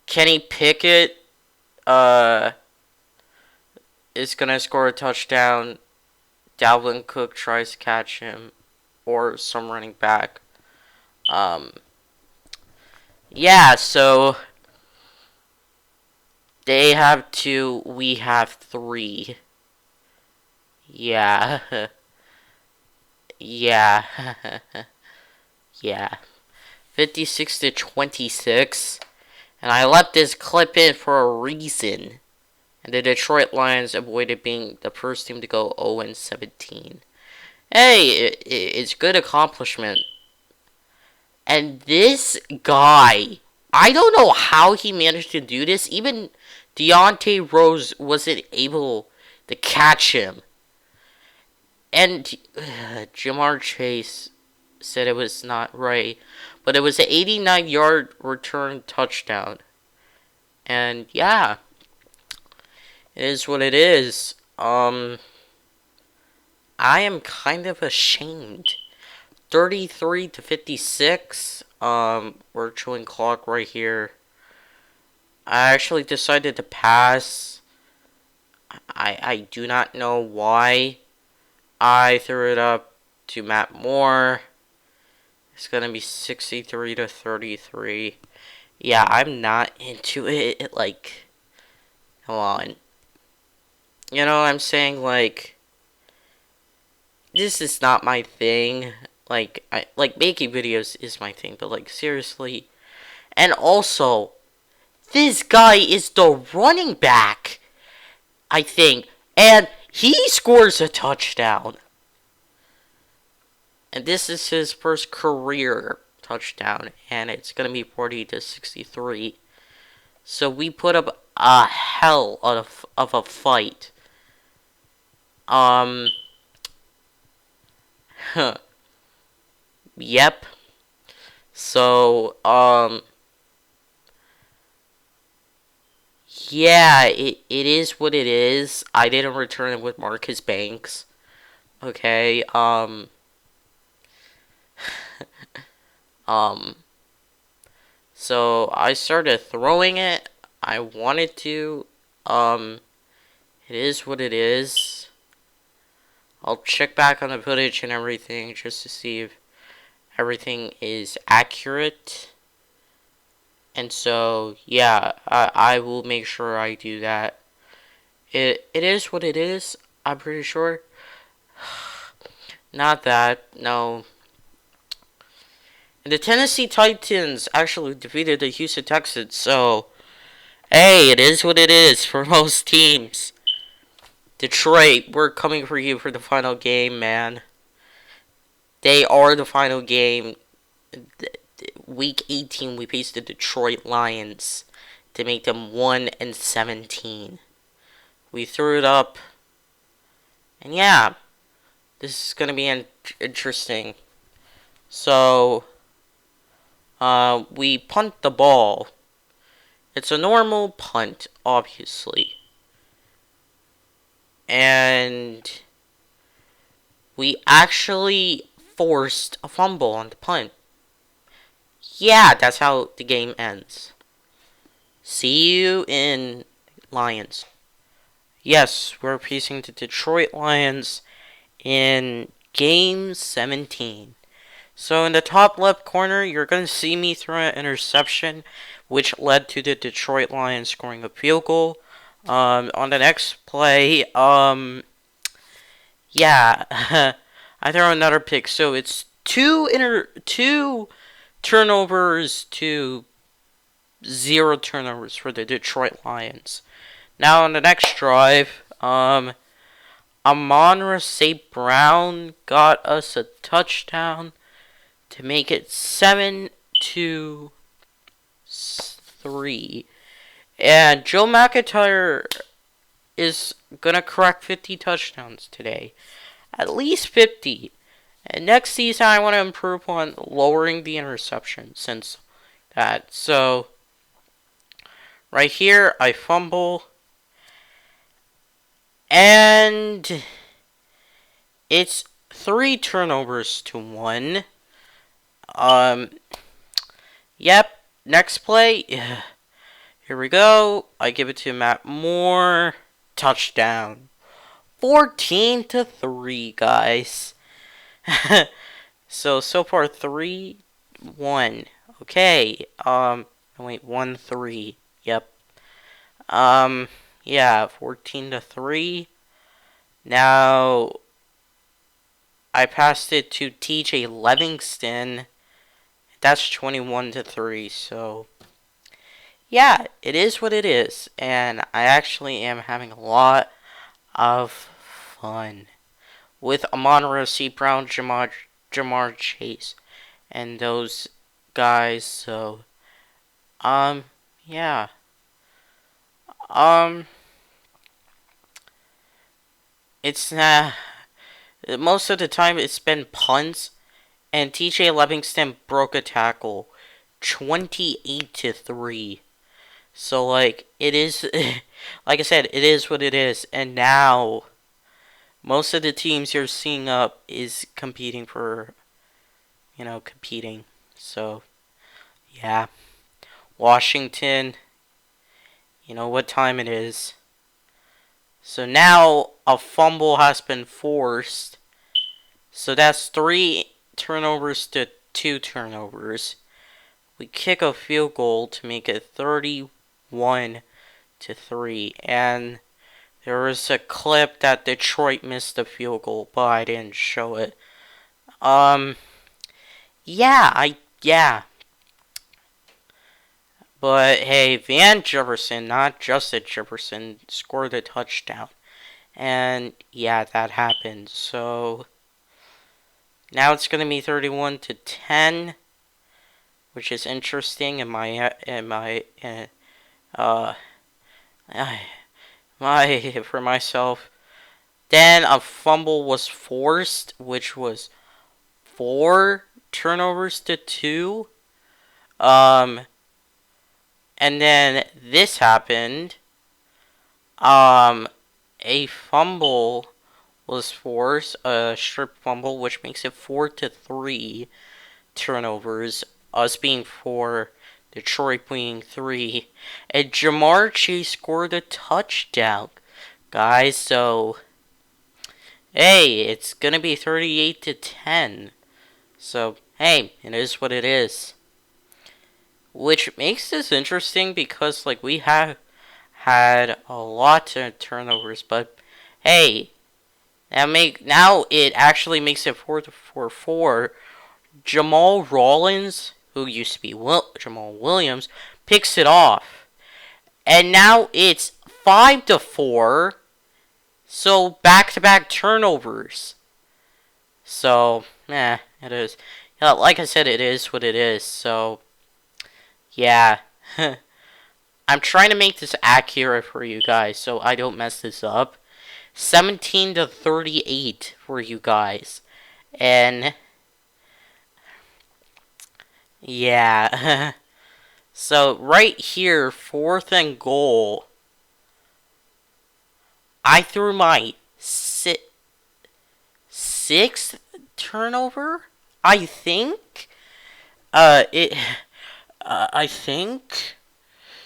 Kenny Pickett is gonna score a touchdown. Dalvin Cook tries to catch him, or some running back. Yeah, so they have 2, we have 3. Yeah. Yeah. Yeah. 56-26. And I left this clip in for a reason. And the Detroit Lions avoided being the first team to go 0-17. Hey, it's good accomplishment. And this guy, I don't know how he managed to do this. Even Deontay Rose wasn't able to catch him. And Jamar Chase said it was not right. But it was an 89-yard return touchdown. And yeah, it is what it is. I am kind of ashamed. 33-56. We're chewing clock right here. I actually decided to pass. I do not know why. I threw it up to Matt Moore. It's gonna be 63-33. Yeah, I'm not into it. Like, come on. You know what I'm saying? Like, this is not my thing. Like, making videos is my thing, but like, seriously. And also, this guy is the running back, I think, and he scores a touchdown. And this is his first career touchdown, and it's gonna be 40-63. So we put up a hell of a fight. Yep. So, yeah, it is what it is. I didn't return it with Marcus Banks. Okay, so I started throwing it. I wanted to, it is what it is. I'll check back on the footage and everything just to see if everything is accurate. And so, yeah, I will make sure I do that. It is what it is, I'm pretty sure. Not that, no. And the Tennessee Titans actually defeated the Houston Texans, so, hey, it is what it is for most teams. Detroit, we're coming for you for the final game, man. They are the final game. Week 18, we faced the Detroit Lions to make them 1-17. We threw it up. And yeah, this is going to be interesting. So, we punt the ball. It's a normal punt, obviously. And we actually forced a fumble on the punt. Yeah, that's how the game ends. See you in Lions. Yes, we're facing the Detroit Lions in Game 17. So in the top left corner, you're going to see me throw an interception, which led to the Detroit Lions scoring a field goal. On the next play, yeah, I throw another pick. So it's two turnovers to 0 turnovers for the Detroit Lions. Now on the next drive, Amon-Ra St. Brown got us a touchdown to make it 7-3. And Joe McIntyre is gonna crack 50 touchdowns today. At least 50. And next season I want to improve on lowering the interception since that. So right here I fumble. And it's 3 turnovers to 1. Yep. Next play. Here we go. I give it to Matt Moore. Touchdown. 14-3, guys. so far 3-1. Okay. Wait, 1-3. Yep. Yeah, 14-3. Now, I passed it to TJ Livingston. That's 21-3, so yeah, it is what it is. And I actually am having a lot of fun with Amon-Ra St. Brown, Jamar Chase, and those guys. So, yeah. It's most of the time it's been punts And TJ Livingston broke a tackle 28-3. So, like, it is, like I said, it is what it is. And now, most of the teams you're seeing up is competing for, competing. So, yeah. Washington, you know what time it is. So now, a fumble has been forced. So that's 3 turnovers to 2 turnovers. We kick a field goal to make it 31-3. And there was a clip that Detroit missed a field goal, but I didn't show it. Yeah. But hey, Van Jefferson, not Justin Jefferson, scored a touchdown. And yeah, that happened. So now it's gonna be 31-10, which is interesting in my for myself. Then a fumble was forced, which was 4 turnovers to 2. And then this happened. A fumble was forced, a strip fumble, which makes it 4-3 turnovers. Us being 4, Detroit being 3, and Jamar Chase scored a touchdown, guys. So hey, it's gonna be 38-10. So hey, it is what it is. Which makes this interesting because like we have had a lot of turnovers, but hey, now it actually makes it 4-4. Jamal Rawlins, who used to be Jamal Williams, picks it off, and now it's 5-4. So back-to-back turnovers. So it is. Yeah, like I said, it is what it is. So yeah. I'm trying to make this accurate for you guys so I don't mess this up. 17-38 for you guys. And yeah. So right here, 4th and goal. I threw my 6th turnover, I think. I think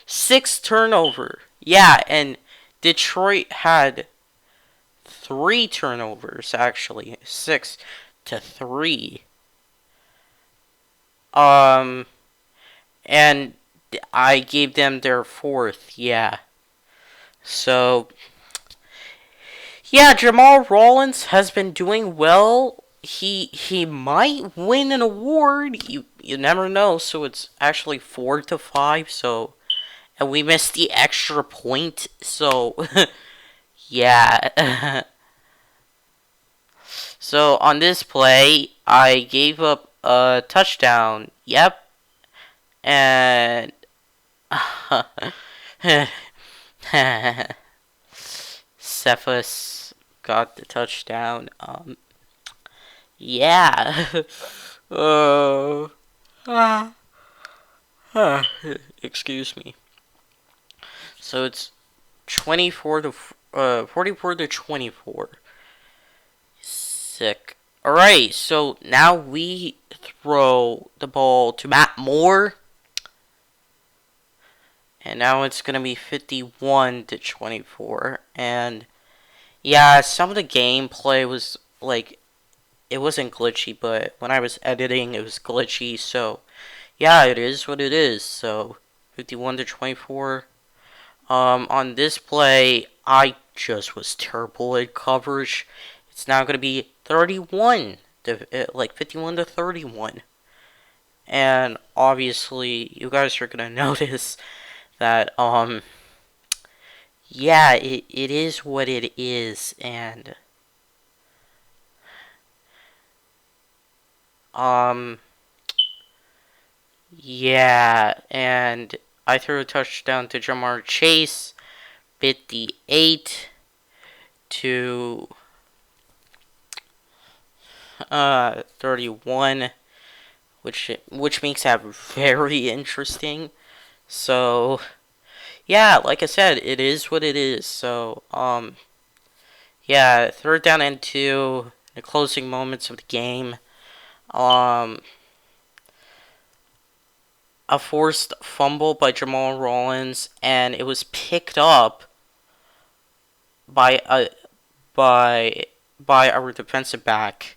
6 turnover. Yeah, and Detroit had 3 turnovers actually, 6-3. And I gave them their 4th. Yeah. So yeah, Jamal Rawlins has been doing well. He might win an award. You never know. So it's actually 4-5. So. And we missed the extra point, so yeah. So on this play, I gave up a touchdown. Yep. And Cephas got the touchdown. Yeah. Excuse me. So it's 44-24. Sick. Alright, so now we throw the ball to Matt Moore. And now it's going to be 51-24. And yeah, some of the gameplay was like, it wasn't glitchy, but when I was editing, it was glitchy. So yeah, it is what it is. So 51-24. On this play, I just was terrible at coverage. It's now going to be 51 to 51-31. And obviously, you guys are going to notice that yeah, it is what it is, and yeah, and I threw a touchdown to Jamar Chase, 58 to 31, which makes that very interesting. So, yeah, like I said, it is what it is. So, yeah, third down and 2, the closing moments of the game. Um, a forced fumble by Jamal Rollins, and it was picked up by a by our defensive back.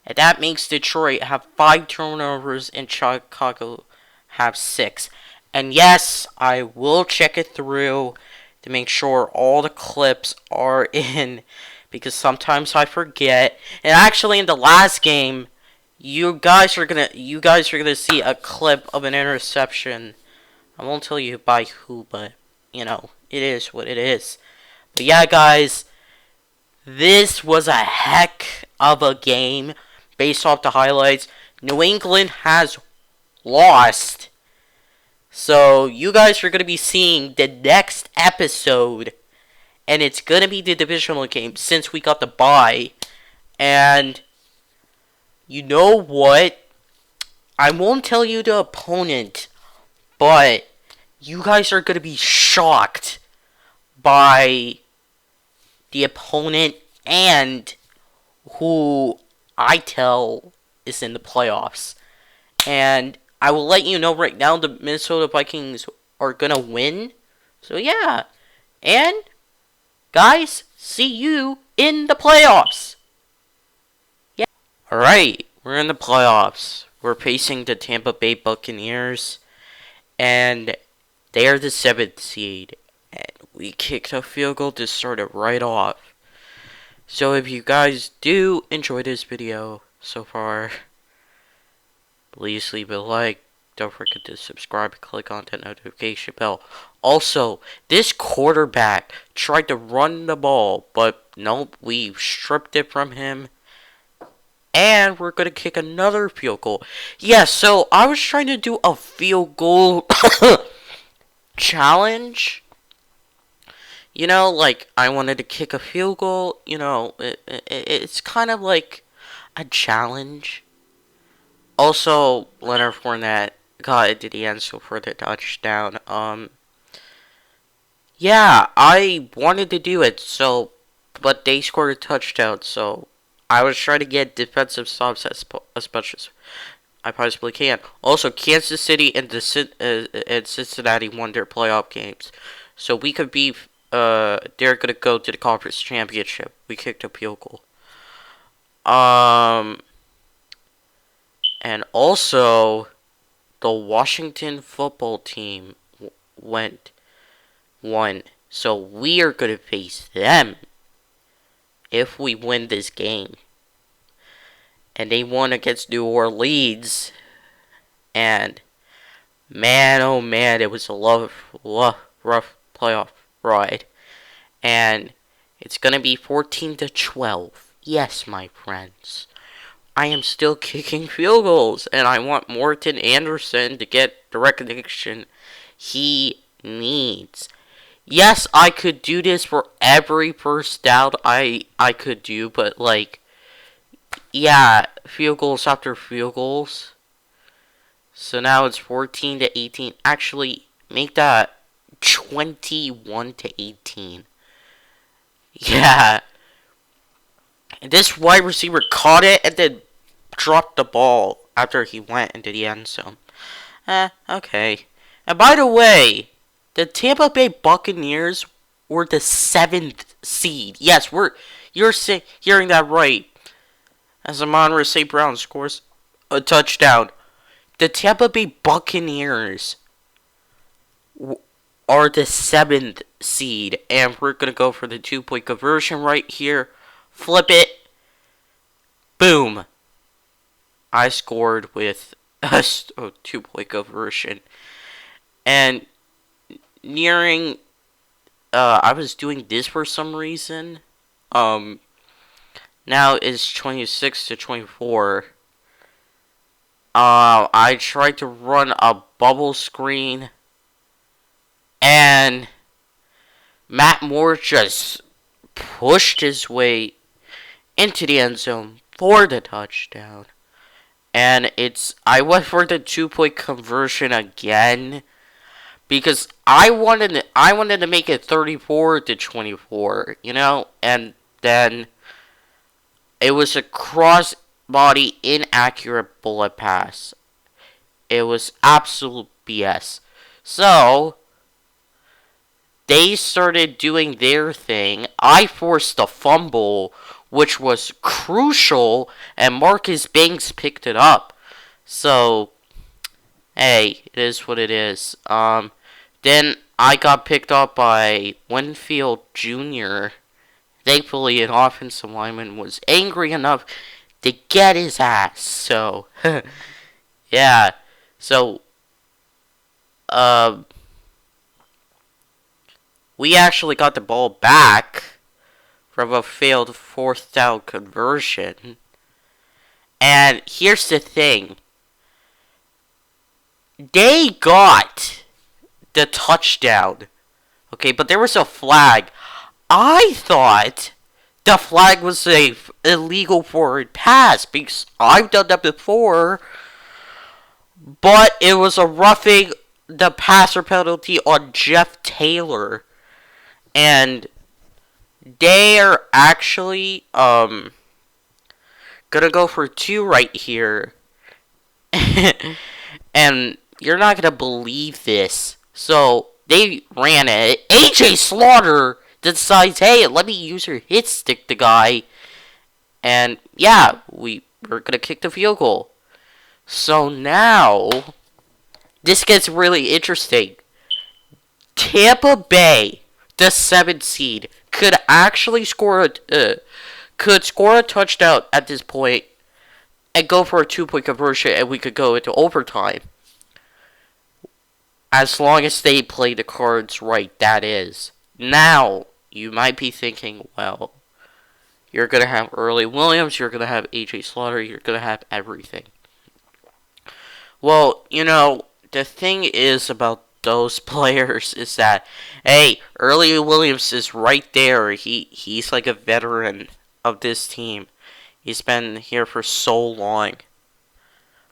And that makes Detroit have 5 turnovers and Chicago have 6. And yes, I will check it through to make sure all the clips are in, because sometimes I forget. And actually in the last game, you guys are gonna see a clip of an interception. I won't tell you by who, but you know, it is what it is. But yeah, guys, this was a heck of a game based off the highlights. New England has lost. So you guys are going to be seeing the next episode. And it's going to be the divisional game since we got the bye. And you know what? I won't tell you the opponent. But you guys are going to be shocked by the opponent and who I tell is in the playoffs. And I will let you know right now the Minnesota Vikings are going to win. So yeah. And guys, see you in the playoffs. Yeah. Alright, we're in the playoffs. We're facing the Tampa Bay Buccaneers. And they are the 7th seed. And we kicked a field goal to start it right off. So if you guys do enjoy this video so far, please leave a like. Don't forget to subscribe and click on that notification bell. Also, this quarterback tried to run the ball, but nope, we stripped it from him. And we're going to kick another field goal. Yeah, so I was trying to do a field goal challenge. You know, like, I wanted to kick a field goal. You know, it's kind of like a challenge. Also, Leonard Fournette got into the end zone for the touchdown. Yeah, I wanted to do it, so, but they scored a touchdown, so I was trying to get defensive stops as much as I possibly can. Also, Kansas City and Cincinnati won their playoff games, so we could be, they're gonna go to the conference championship. We kicked a field goal. And also, the Washington football team won. So we are going to face them if we win this game. And they won against New Orleans. And man, oh man, it was a rough playoff ride. And it's going to be 14-12. Yes, my friends. I am still kicking field goals, and I want Morton Anderson to get the recognition he needs. Yes, I could do this for every first down I could do, but like, yeah, field goals after field goals. So now it's 14-18. Actually, make that 21-18. Yeah. And this wide receiver caught it and then dropped the ball after he went into the end zone. Okay. And by the way, the Tampa Bay Buccaneers were the 7th seed. Yes, you're hearing that right. As Amon-Ra St. Brown scores a touchdown. The Tampa Bay Buccaneers are the 7th seed. And we're going to go for the 2-point conversion right here. Flip it. Boom. I scored with a 2-point conversion. And nearing, I was doing this for some reason. Now it's 26-24. I tried to run a bubble screen. And Matt Moore just pushed his way into the end zone for the touchdown. And I went for the 2-point conversion again because I wanted to make it 34-24, you know, and then it was a cross-body inaccurate bullet pass. It was absolute BS. So they started doing their thing. I forced a fumble, which was crucial, and Marcus Banks picked it up. So, hey, it is what it is. Then I got picked up by Winfield Jr. Thankfully, an offensive lineman was angry enough to get his ass. So, yeah. So, we actually got the ball back from a failed 4th down conversion. And here's the thing. They got the touchdown. Okay, but there was a flag. I thought the flag was a illegal forward pass because I've done that before. But it was a roughing the passer penalty on Jeff Taylor. And they're actually gonna go for 2 right here. And you're not gonna believe this. So they ran it. AJ Slaughter decides, hey, let me use her hit stick the guy. And yeah, we're gonna kick the field goal. So now this gets really interesting. Tampa Bay, the 7th seed, could actually score a touchdown at this point and go for a 2-point conversion, and we could go into overtime. As long as they play the cards right, that is. Now, you might be thinking, well, you're going to have Early Williams, you're going to have AJ Slaughter, you're going to have everything. Well, you know, the thing is about those players is that, hey, Early Williams is right there. He's like a veteran of this team. He's been here for so long.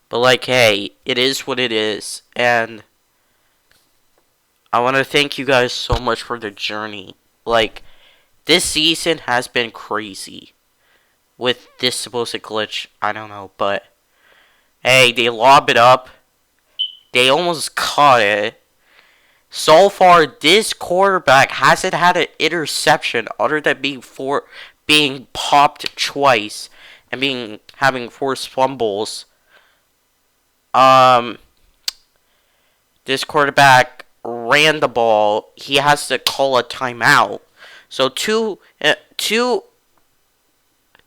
But like, hey, it is what it is. And I want to thank you guys so much for the journey. Like, this season has been crazy. With this supposed glitch, I don't know, but hey, they lob it up. They almost caught it. So far, this quarterback hasn't had an interception other than being popped twice and having forced fumbles. This quarterback ran the ball. He has to call a timeout. So two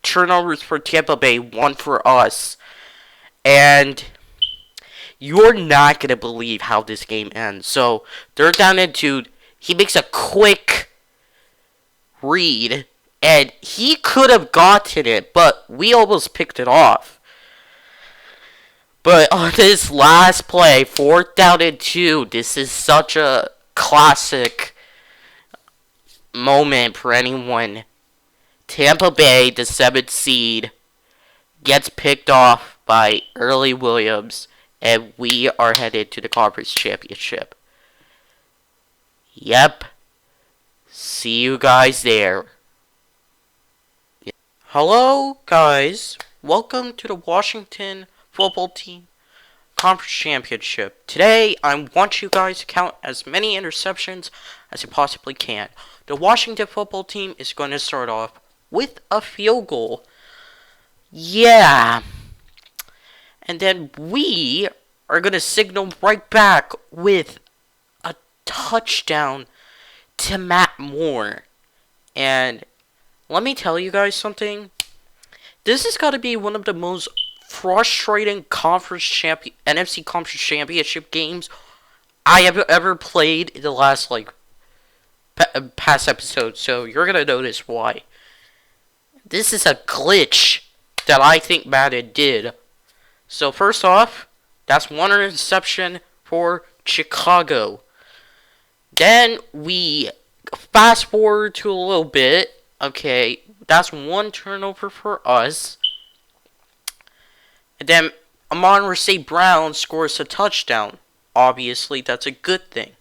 turnovers for Tampa Bay, 1 for us. And you're not going to believe how this game ends. So, they're down and 2. He makes a quick read. And he could have gotten it, but we almost picked it off. But on this last play, 4th down and 2, this is such a classic moment for anyone. Tampa Bay, the 7th seed, gets picked off by Early Williams, and we are headed to the conference championship. Yep. See you guys there. Hello, guys. Welcome to the Washington football team conference championship. Today, I want you guys to count as many interceptions as you possibly can. The Washington football team is going to start off with a field goal. Yeah. And then we are going to signal right back with a touchdown to Matt Moore. And let me tell you guys something. This has got to be one of the most frustrating NFC Conference Championship games I have ever played in the last, past episode. So you're going to notice why. This is a glitch that I think Madden did. So first off, that's one interception for Chicago. Then we fast forward to a little bit. Okay, that's one turnover for us. And then Amon-Ra St. Brown scores a touchdown. Obviously, that's a good thing.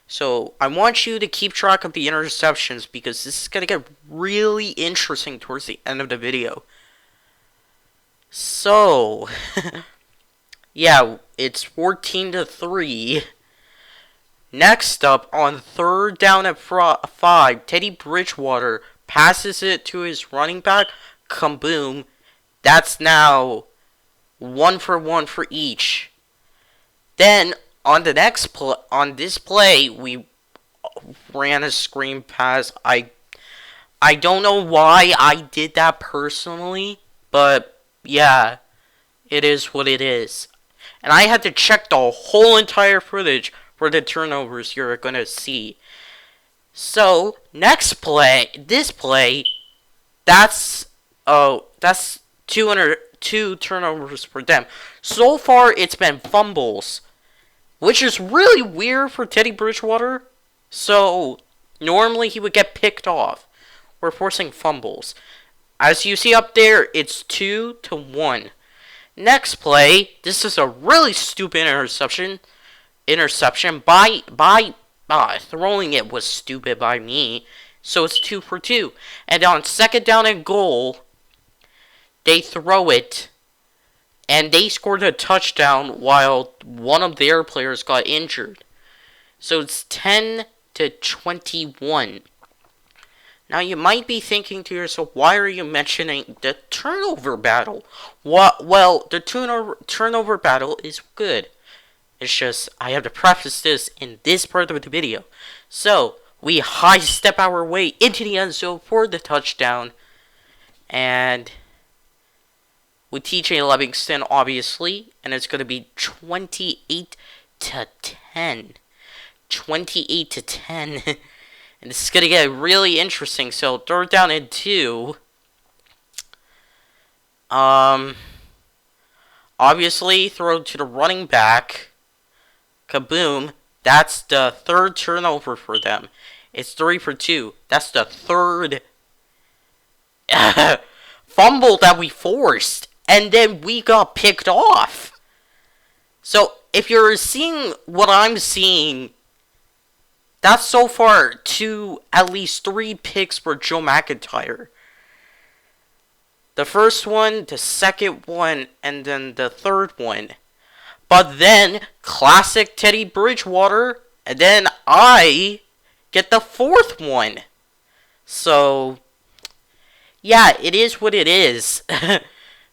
So, I want you to keep track of the interceptions because this is going to get really interesting towards the end of the video. So, yeah, it's 14-3. Next up, on 3rd down at 5, Teddy Bridgewater passes it to his running back. Kaboom. That's now 1 for 1 for each. Then, on the next on this play, we ran a screen pass. I don't know why I did that personally, but yeah, it is what it is. And I had to check the whole entire footage for the turnovers you're gonna see. So, next play, this play, that's 202 turnovers for them. So far, it's been fumbles, which is really weird for Teddy Bridgewater. So, normally he would get picked off. We're forcing fumbles. As you see up there, it's 2-1. Next play, this is a really stupid interception. Throwing it was stupid by me. So it's 2 for 2. And on 2nd down and goal, they throw it. And they scored a touchdown while one of their players got injured. So it's 10-21. Now you might be thinking to yourself, why are you mentioning the turnover battle? Well, the turnover battle is good. It's just, I have to preface this in this part of the video. So, we high step our way into the end zone for the touchdown. And with TJ Livingston, obviously. And it's going to be 28-10. 28-10. And this is going to get really interesting. So, 3rd down and 2. Obviously, throw to the running back. Kaboom. That's the 3rd turnover for them. It's 3 for 2. That's the 3rd fumble that we forced. And then we got picked off. So, if you're seeing what I'm seeing, that's so far at least 3 picks for Joe McIntyre. The first one, the second one, and then the 3rd one. But then, classic Teddy Bridgewater, and then I get the 4th one. So, yeah, it is what it is.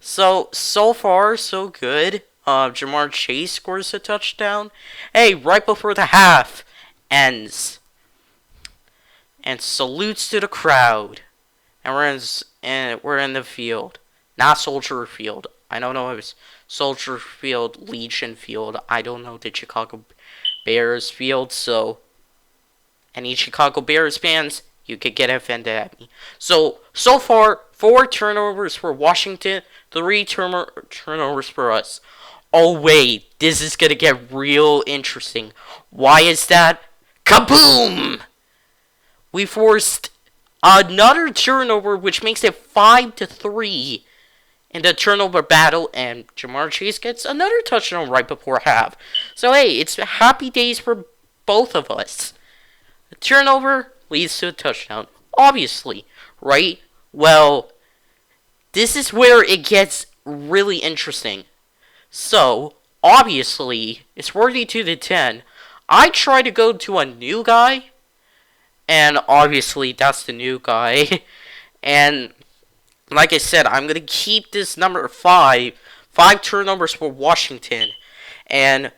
So far, so good. Jamar Chase scores a touchdown. Hey, right before the half ends. And salutes to the crowd. And we're in the field. Not Soldier Field. I don't know if it's Soldier Field, Legion Field. I don't know the Chicago Bears field. So, any Chicago Bears fans, you could get offended at me. So far, 4 turnovers for Washington, 3 turnovers for us. Oh wait, this is gonna get real interesting. Why is that? Kaboom! We forced another turnover, which makes it 5-3 in the turnover battle, and Jamar Chase gets another touchdown right before half. So hey, it's happy days for both of us. The turnover leads to a touchdown, obviously, right? Well, this is where it gets really interesting. So, obviously, it's 42-10. I try to go to a new guy, and obviously that's the new guy. And like I said, I'm going to keep this number 5. 5 turnovers for Washington. And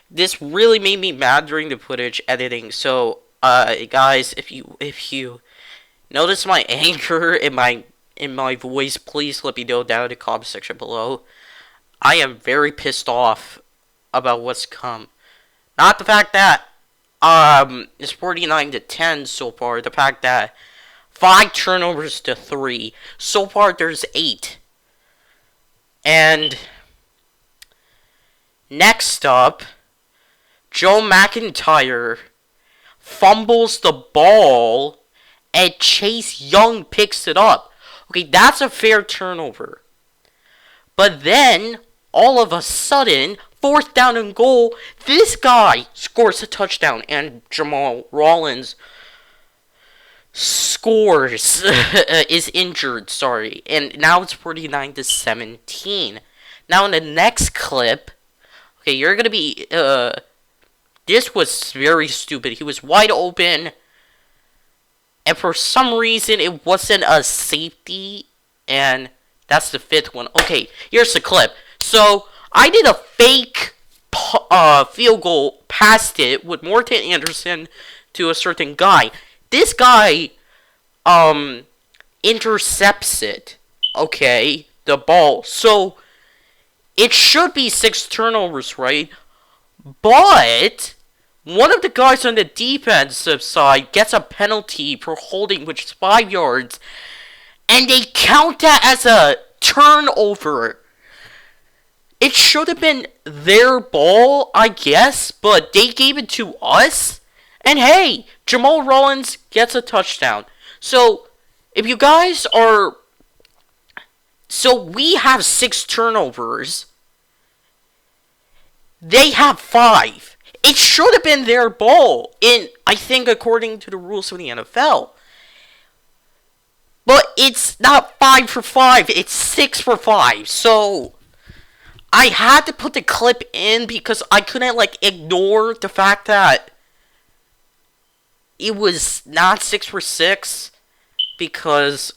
this really made me mad during the footage editing. So, guys, if you notice my anger in my voice, please let me know down in the comment section below. I am very pissed off about what's come. Not the fact that it's 49-10 so far. The fact that 5 turnovers to 3. So far, there's 8. And next up, Joe McIntyre fumbles the ball, and Chase Young picks it up. Okay, that's a fair turnover. But then, all of a sudden, 4th down and goal, this guy scores a touchdown, and Jamal Rollins scores, is injured, sorry. And now it's 49-17. Now in the next clip, okay, you're gonna be, this was very stupid. He was wide open, and for some reason, it wasn't a safety, and that's the 5th one. Okay, here's the clip. So, I did a fake field goal past it with Morton Anderson to a certain guy. This guy, intercepts it. Okay, the ball. So, it should be 6 turnovers, right? But one of the guys on the defensive side gets a penalty for holding, which is 5 yards, and they count that as a turnover. It should have been their ball, I guess, but they gave it to us. And hey, Jamal Rollins gets a touchdown. So, if you guys are... So, we have 6 turnovers. They have 5. It should have been their ball, I think, according to the rules of the NFL. But it's not 5 for 5, it's 6 for 5. So, I had to put the clip in because I couldn't, ignore the fact that it was not 6 for 6. Because,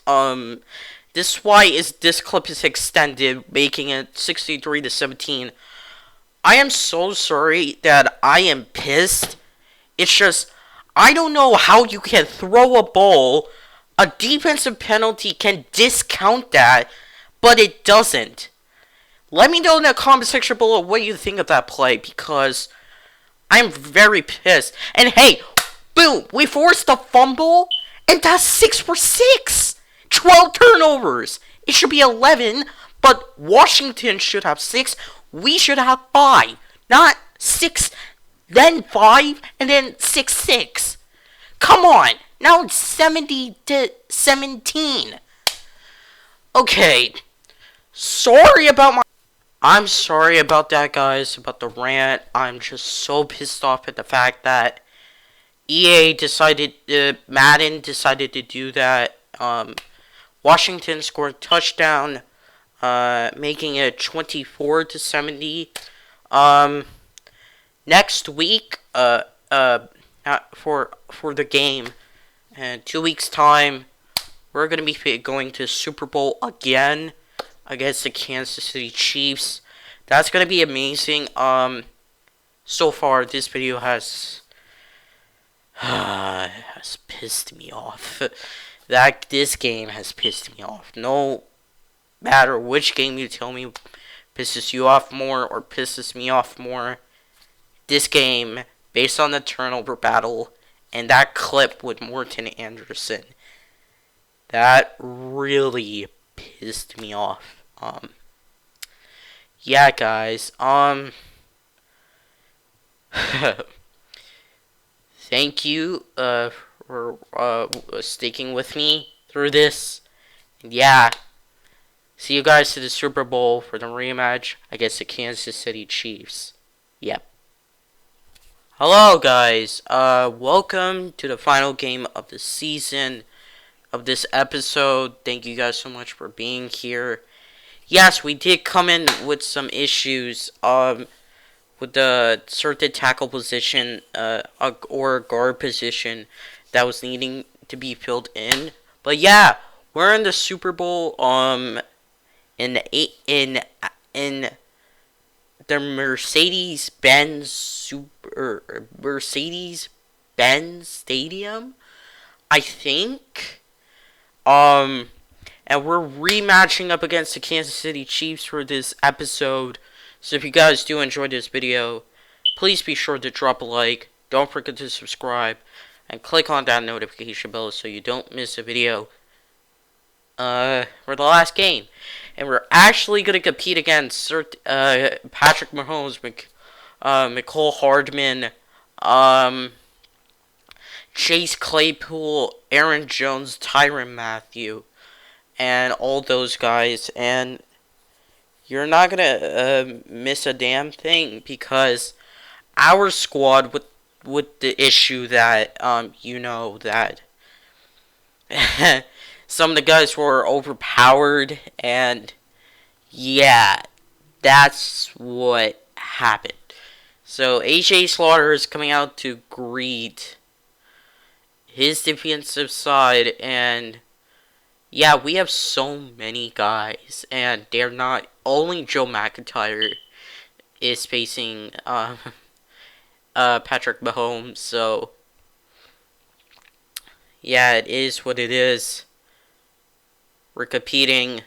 this is why this clip is extended, making it 63-17. I am so sorry that I am pissed. It's just, I don't know how you can throw a ball. A defensive penalty can discount that, but it doesn't. Let me know in the comment section below what you think of that play, because I'm very pissed. And hey, boom, we forced a fumble, and that's 6 for 6. 12 turnovers. It should be 11, but Washington should have 6. We should have 5. Not 6, then 5, and then 6-6. Come on. Now it's 70-17. Okay. I'm sorry about that, guys, about the rant. I'm just so pissed off at the fact that Madden decided to do that. Washington scored a touchdown, making it 24-70. Next week, for the game, and 2 weeks time, we're gonna be going to Super Bowl again against the Kansas City Chiefs. That's gonna be amazing. So far this video has pissed me off. This game has pissed me off. No matter which game you tell me pisses you off more or pisses me off more, this game, based on the turnover battle and that clip with Morton Anderson, that really pissed me off. Yeah, guys. Thank you for sticking with me through this. And yeah, see you guys to the Super Bowl for the rematch against the Kansas City Chiefs. Yep. Hello, guys. Welcome to the final game of the season of this episode. Thank you guys so much for being here. Yes, we did come in with some issues with the certain tackle position or guard position that was needing to be filled in. But yeah, we're in the Super Bowl in the Mercedes-Benz Stadium, I think. And we're rematching up against the Kansas City Chiefs for this episode. So if you guys do enjoy this video, please be sure to drop a like. Don't forget to subscribe. And click on that notification bell so you don't miss a video for the last game. And we're actually going to compete against Patrick Mahomes, Mecole Hardman, Chase Claypool, Aaron Jones, Tyrann Mathieu, and all those guys. And you're not gonna miss a damn thing, because our squad with the issue that that some of the guys were overpowered, and yeah, that's what happened. So AJ Slaughter is coming out to greet his defensive side, and yeah, we have so many guys, and they're not only Joe McIntyre is facing Patrick Mahomes, so yeah, it is what it is. We're competing,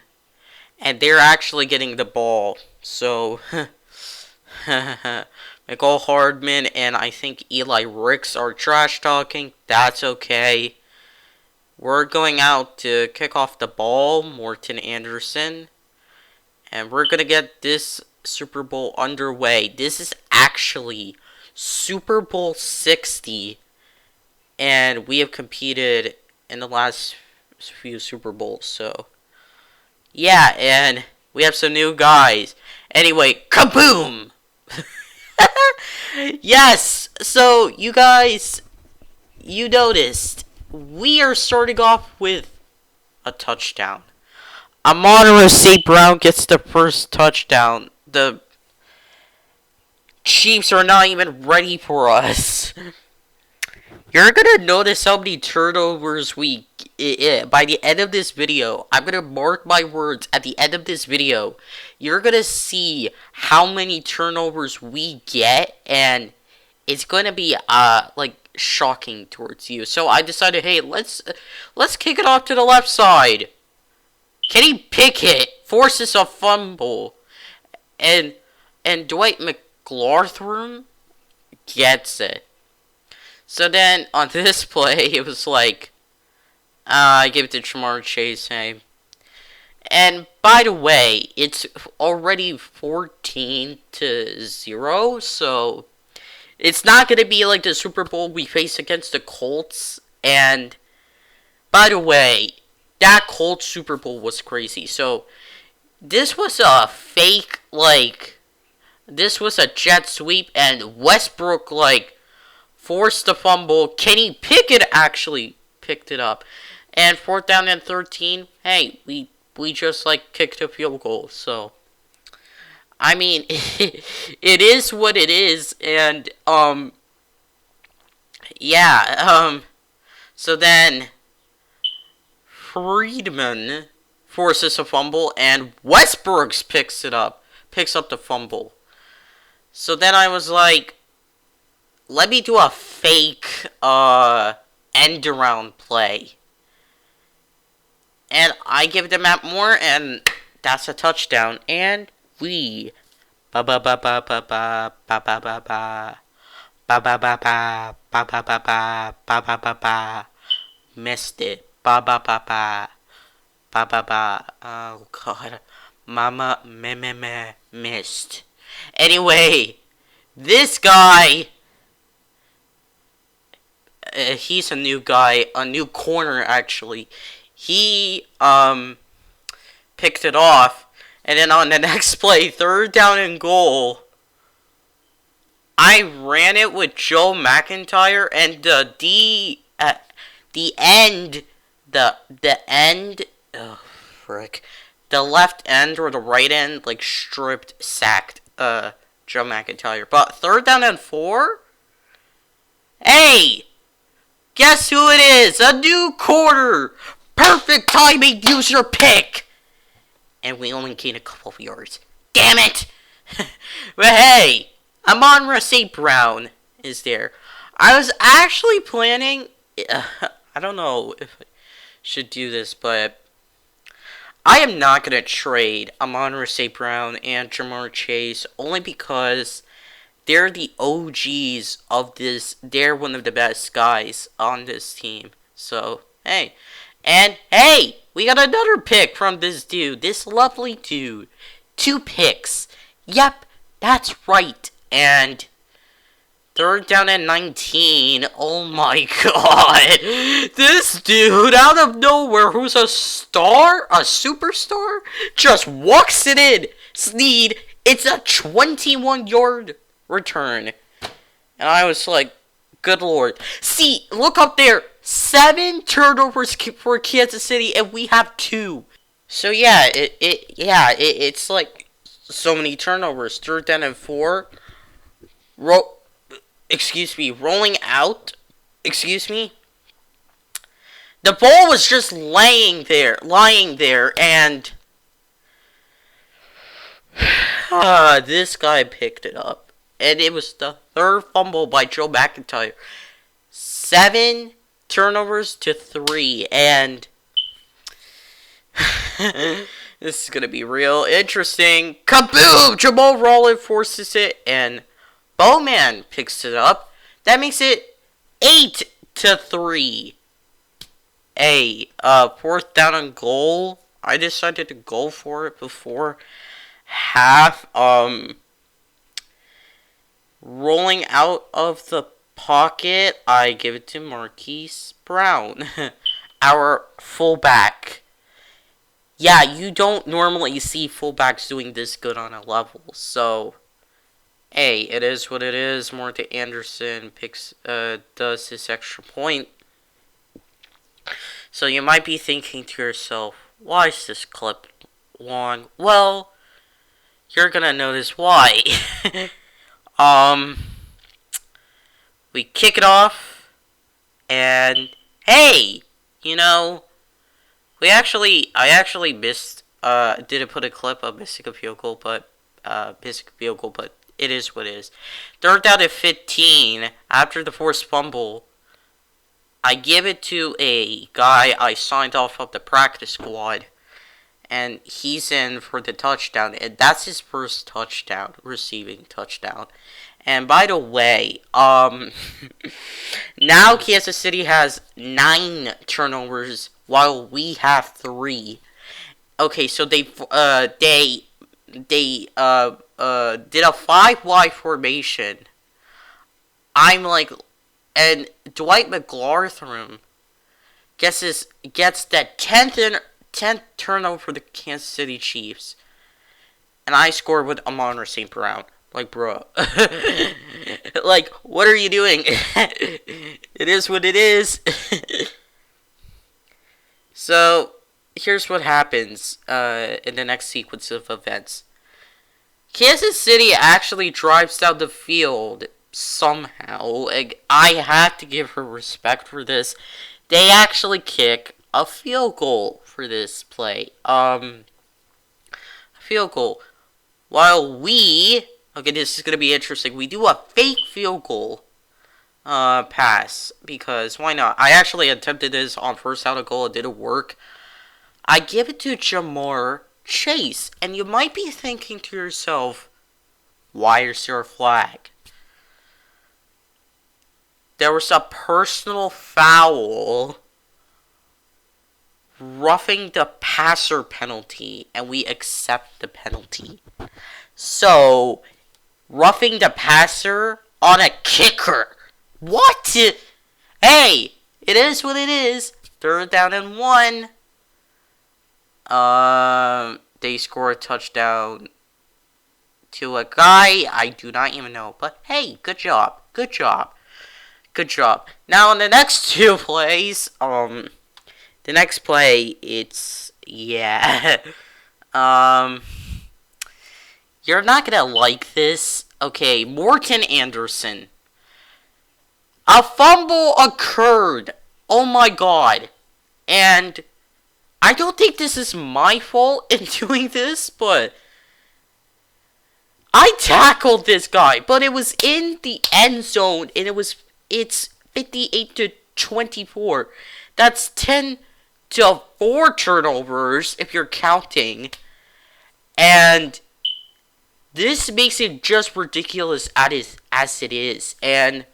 and they're actually getting the ball, so Nicole Hardman and I think Eli Ricks are trash talking. That's okay. We're going out to kick off the ball, Morton Anderson, and we're going to get this Super Bowl underway. This is actually Super Bowl 60, and we have competed in the last few Super Bowls, so yeah, and we have some new guys. Anyway, kaboom! Yes, so you guys, you noticed, we are starting off with a touchdown. Amon-Ra St. Brown gets the first touchdown. The Chiefs are not even ready for us. You're gonna notice how many turnovers by the end of this video. I'm gonna mark my words. At the end of this video, you're gonna see how many turnovers we get, and it's gonna be like shocking towards you. So I decided, hey, let's kick it off to the left side. Kenny Pickett forces a fumble, and Dwight McLaughlin gets it. So then, on this play, it was like, I give it to Jamar Chase, hey. And, by the way, it's already 14-0, so it's not going to be like the Super Bowl we faced against the Colts. And, by the way, that Colts Super Bowl was crazy. So, this was a fake, this was a jet sweep, and Westbrook, forced the fumble. Kenny Pickett actually picked it up. And 4th down and 13, hey, we just, kicked a field goal. So, I mean, it is what it is. And, yeah, so then Friedman forces a fumble, and Westbrook picks up the fumble. So then I was like, let me do a fake end around play. And I give it to Matt Moore, and that's a touchdown. And we missed it. Oh god. Mama missed. Anyway, this guy, he's a new guy, a new corner actually. He picked it off, and then on the next play, 3rd down and goal, I ran it with Joe McIntyre, and the left end or the right end sacked Joe McIntyre. But 3rd down and 4, hey, guess who it is? A new quarter. Perfect timing, use your pick! And we only gained a couple of yards. Damn it! But hey, Amon-Ra St. Brown is there. I was actually planning, I don't know if I should do this, but I am not going to trade Amon-Ra St. Brown and Jamar Chase, only because they're the OGs of this. They're one of the best guys on this team. So, hey. And, hey, we got another pick from this dude. This lovely dude. 2 picks. Yep, that's right. And 3rd down and 19. Oh, my God. This dude, out of nowhere, who's a star, a superstar, just walks it in. Sneed, it's a 21-yard return. And I was like, good lord. See, look up there. 7 turnovers for Kansas City, and we have 2. So yeah, it's like so many turnovers. 3rd down and 4. Rolling out. The ball was just lying there, and this guy picked it up. And it was the 3rd fumble by Joe McIntyre. 7 turnovers to 3, and this is going to be real interesting. Kaboom! Jamal Rowland forces it, and Bowman picks it up. That makes it 8 to 3. 4th down and goal. I decided to go for it before half. Rolling out of the pocket, I give it to Marquise Brown, our fullback. Yeah, you don't normally see fullbacks doing this good on a level, so hey, it is what it is. Morton Anderson does his extra point. So you might be thinking to yourself, why is this clip long? Well, you're gonna notice why. We kick it off, and hey, I actually missed, didn't put a clip of missing a field goal, but it is what it is. 3rd down and 15, after the forced fumble, I give it to a guy I signed off of the practice squad, and he's in for the touchdown, and that's his first touchdown, receiving touchdown. And by the way, now Kansas City has 9 turnovers, while we have 3. Okay, so they did a 5 wide formation. And Dwight McLaughlin gets that 10th turnover for the Kansas City Chiefs, and I scored with Amon-Ra St. Brown. Like, bro, like, what are you doing? It is what it is. So here's what happens in the next sequence of events. Kansas City actually drives down the field somehow. Like, I have to give her respect for this. They actually kick a field goal for this play. A field goal. While okay, this is going to be interesting. We do a fake field goal pass, because why not? I actually attempted this on first down and goal. It didn't work. I give it to Jamar Chase, and you might be thinking to yourself, why is there a flag? There was a personal foul, roughing the passer penalty, and we accept the penalty. So, roughing the passer on a kicker. What? Hey, it is what it is. 3rd down and 1. They score a touchdown to a guy I do not even know. But hey, good job. Good job. Good job. Now, in the next 2 plays, the next play, it's, yeah. You're not gonna like this. Okay, Morton Anderson. A fumble occurred. Oh my god. And I don't think this is my fault in doing this, but I tackled this guy, but it was in the end zone, and it's 58-24. That's 10-4 turnovers if you're counting. And this makes it just ridiculous as it is. And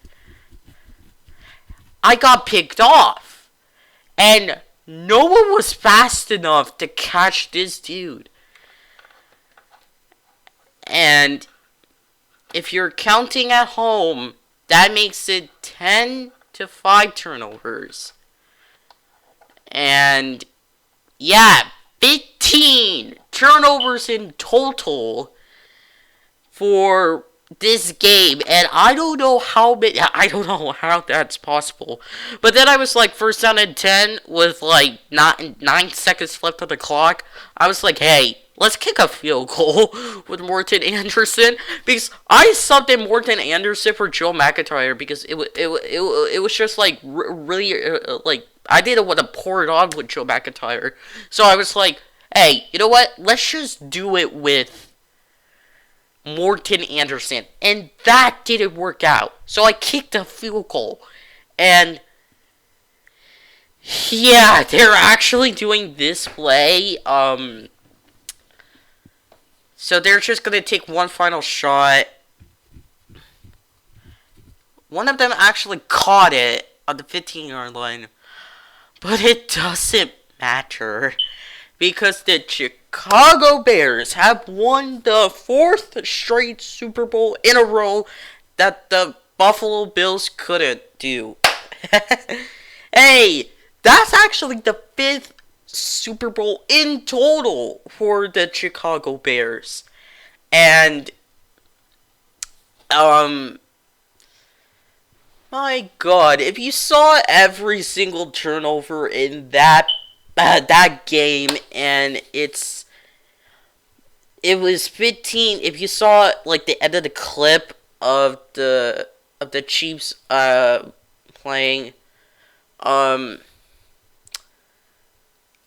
I got picked off. And no one was fast enough to catch this dude. And if you're counting at home, that makes it 10-5 turnovers. And yeah, 15 turnovers in total for this game, and I don't know how that's possible. But then I was like, first down and 10 with like not 9 seconds left on the clock. I was like, hey, let's kick a field goal with Morton Anderson, because I subbed in Morton Anderson for Joe McIntyre because it was just like really like I didn't want to pour it on with Joe McIntyre, so I was like, hey, you know what? Let's just do it with Morton Anderson, and that didn't work out. So I kicked a field goal, and yeah, they're actually doing this play. So they're just gonna take one final shot. One of them actually caught it on the 15-yard line, but it doesn't matter, because the Chicago Bears have won the 4th straight Super Bowl in a row that the Buffalo Bills couldn't do. Hey, that's actually the 5th Super Bowl in total for the Chicago Bears. And, my God, if you saw every single turnover in that game, and it was 15. If you saw like the end of the clip of the Chiefs playing,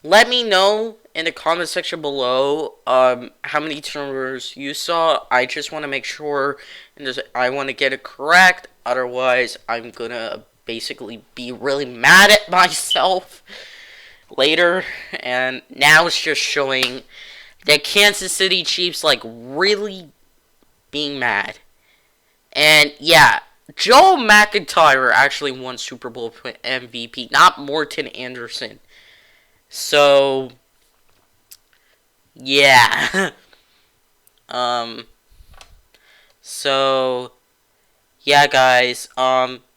let me know in the comment section below how many turnovers you saw. I just want to make sure, and I want to get it correct. Otherwise, I'm gonna basically be really mad at myself later. And now it's just showing the Kansas City Chiefs like really being mad. And yeah, Joe McIntyre actually won Super Bowl MVP, not Morton Anderson. So yeah. So yeah, guys,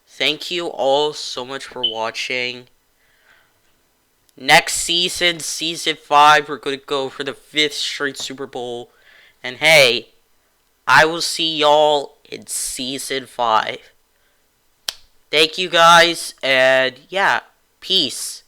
thank you all so much for watching. Next season, season 5, we're going to go for the 5th straight Super Bowl. And hey, I will see y'all in season 5. Thank you guys, and yeah, peace.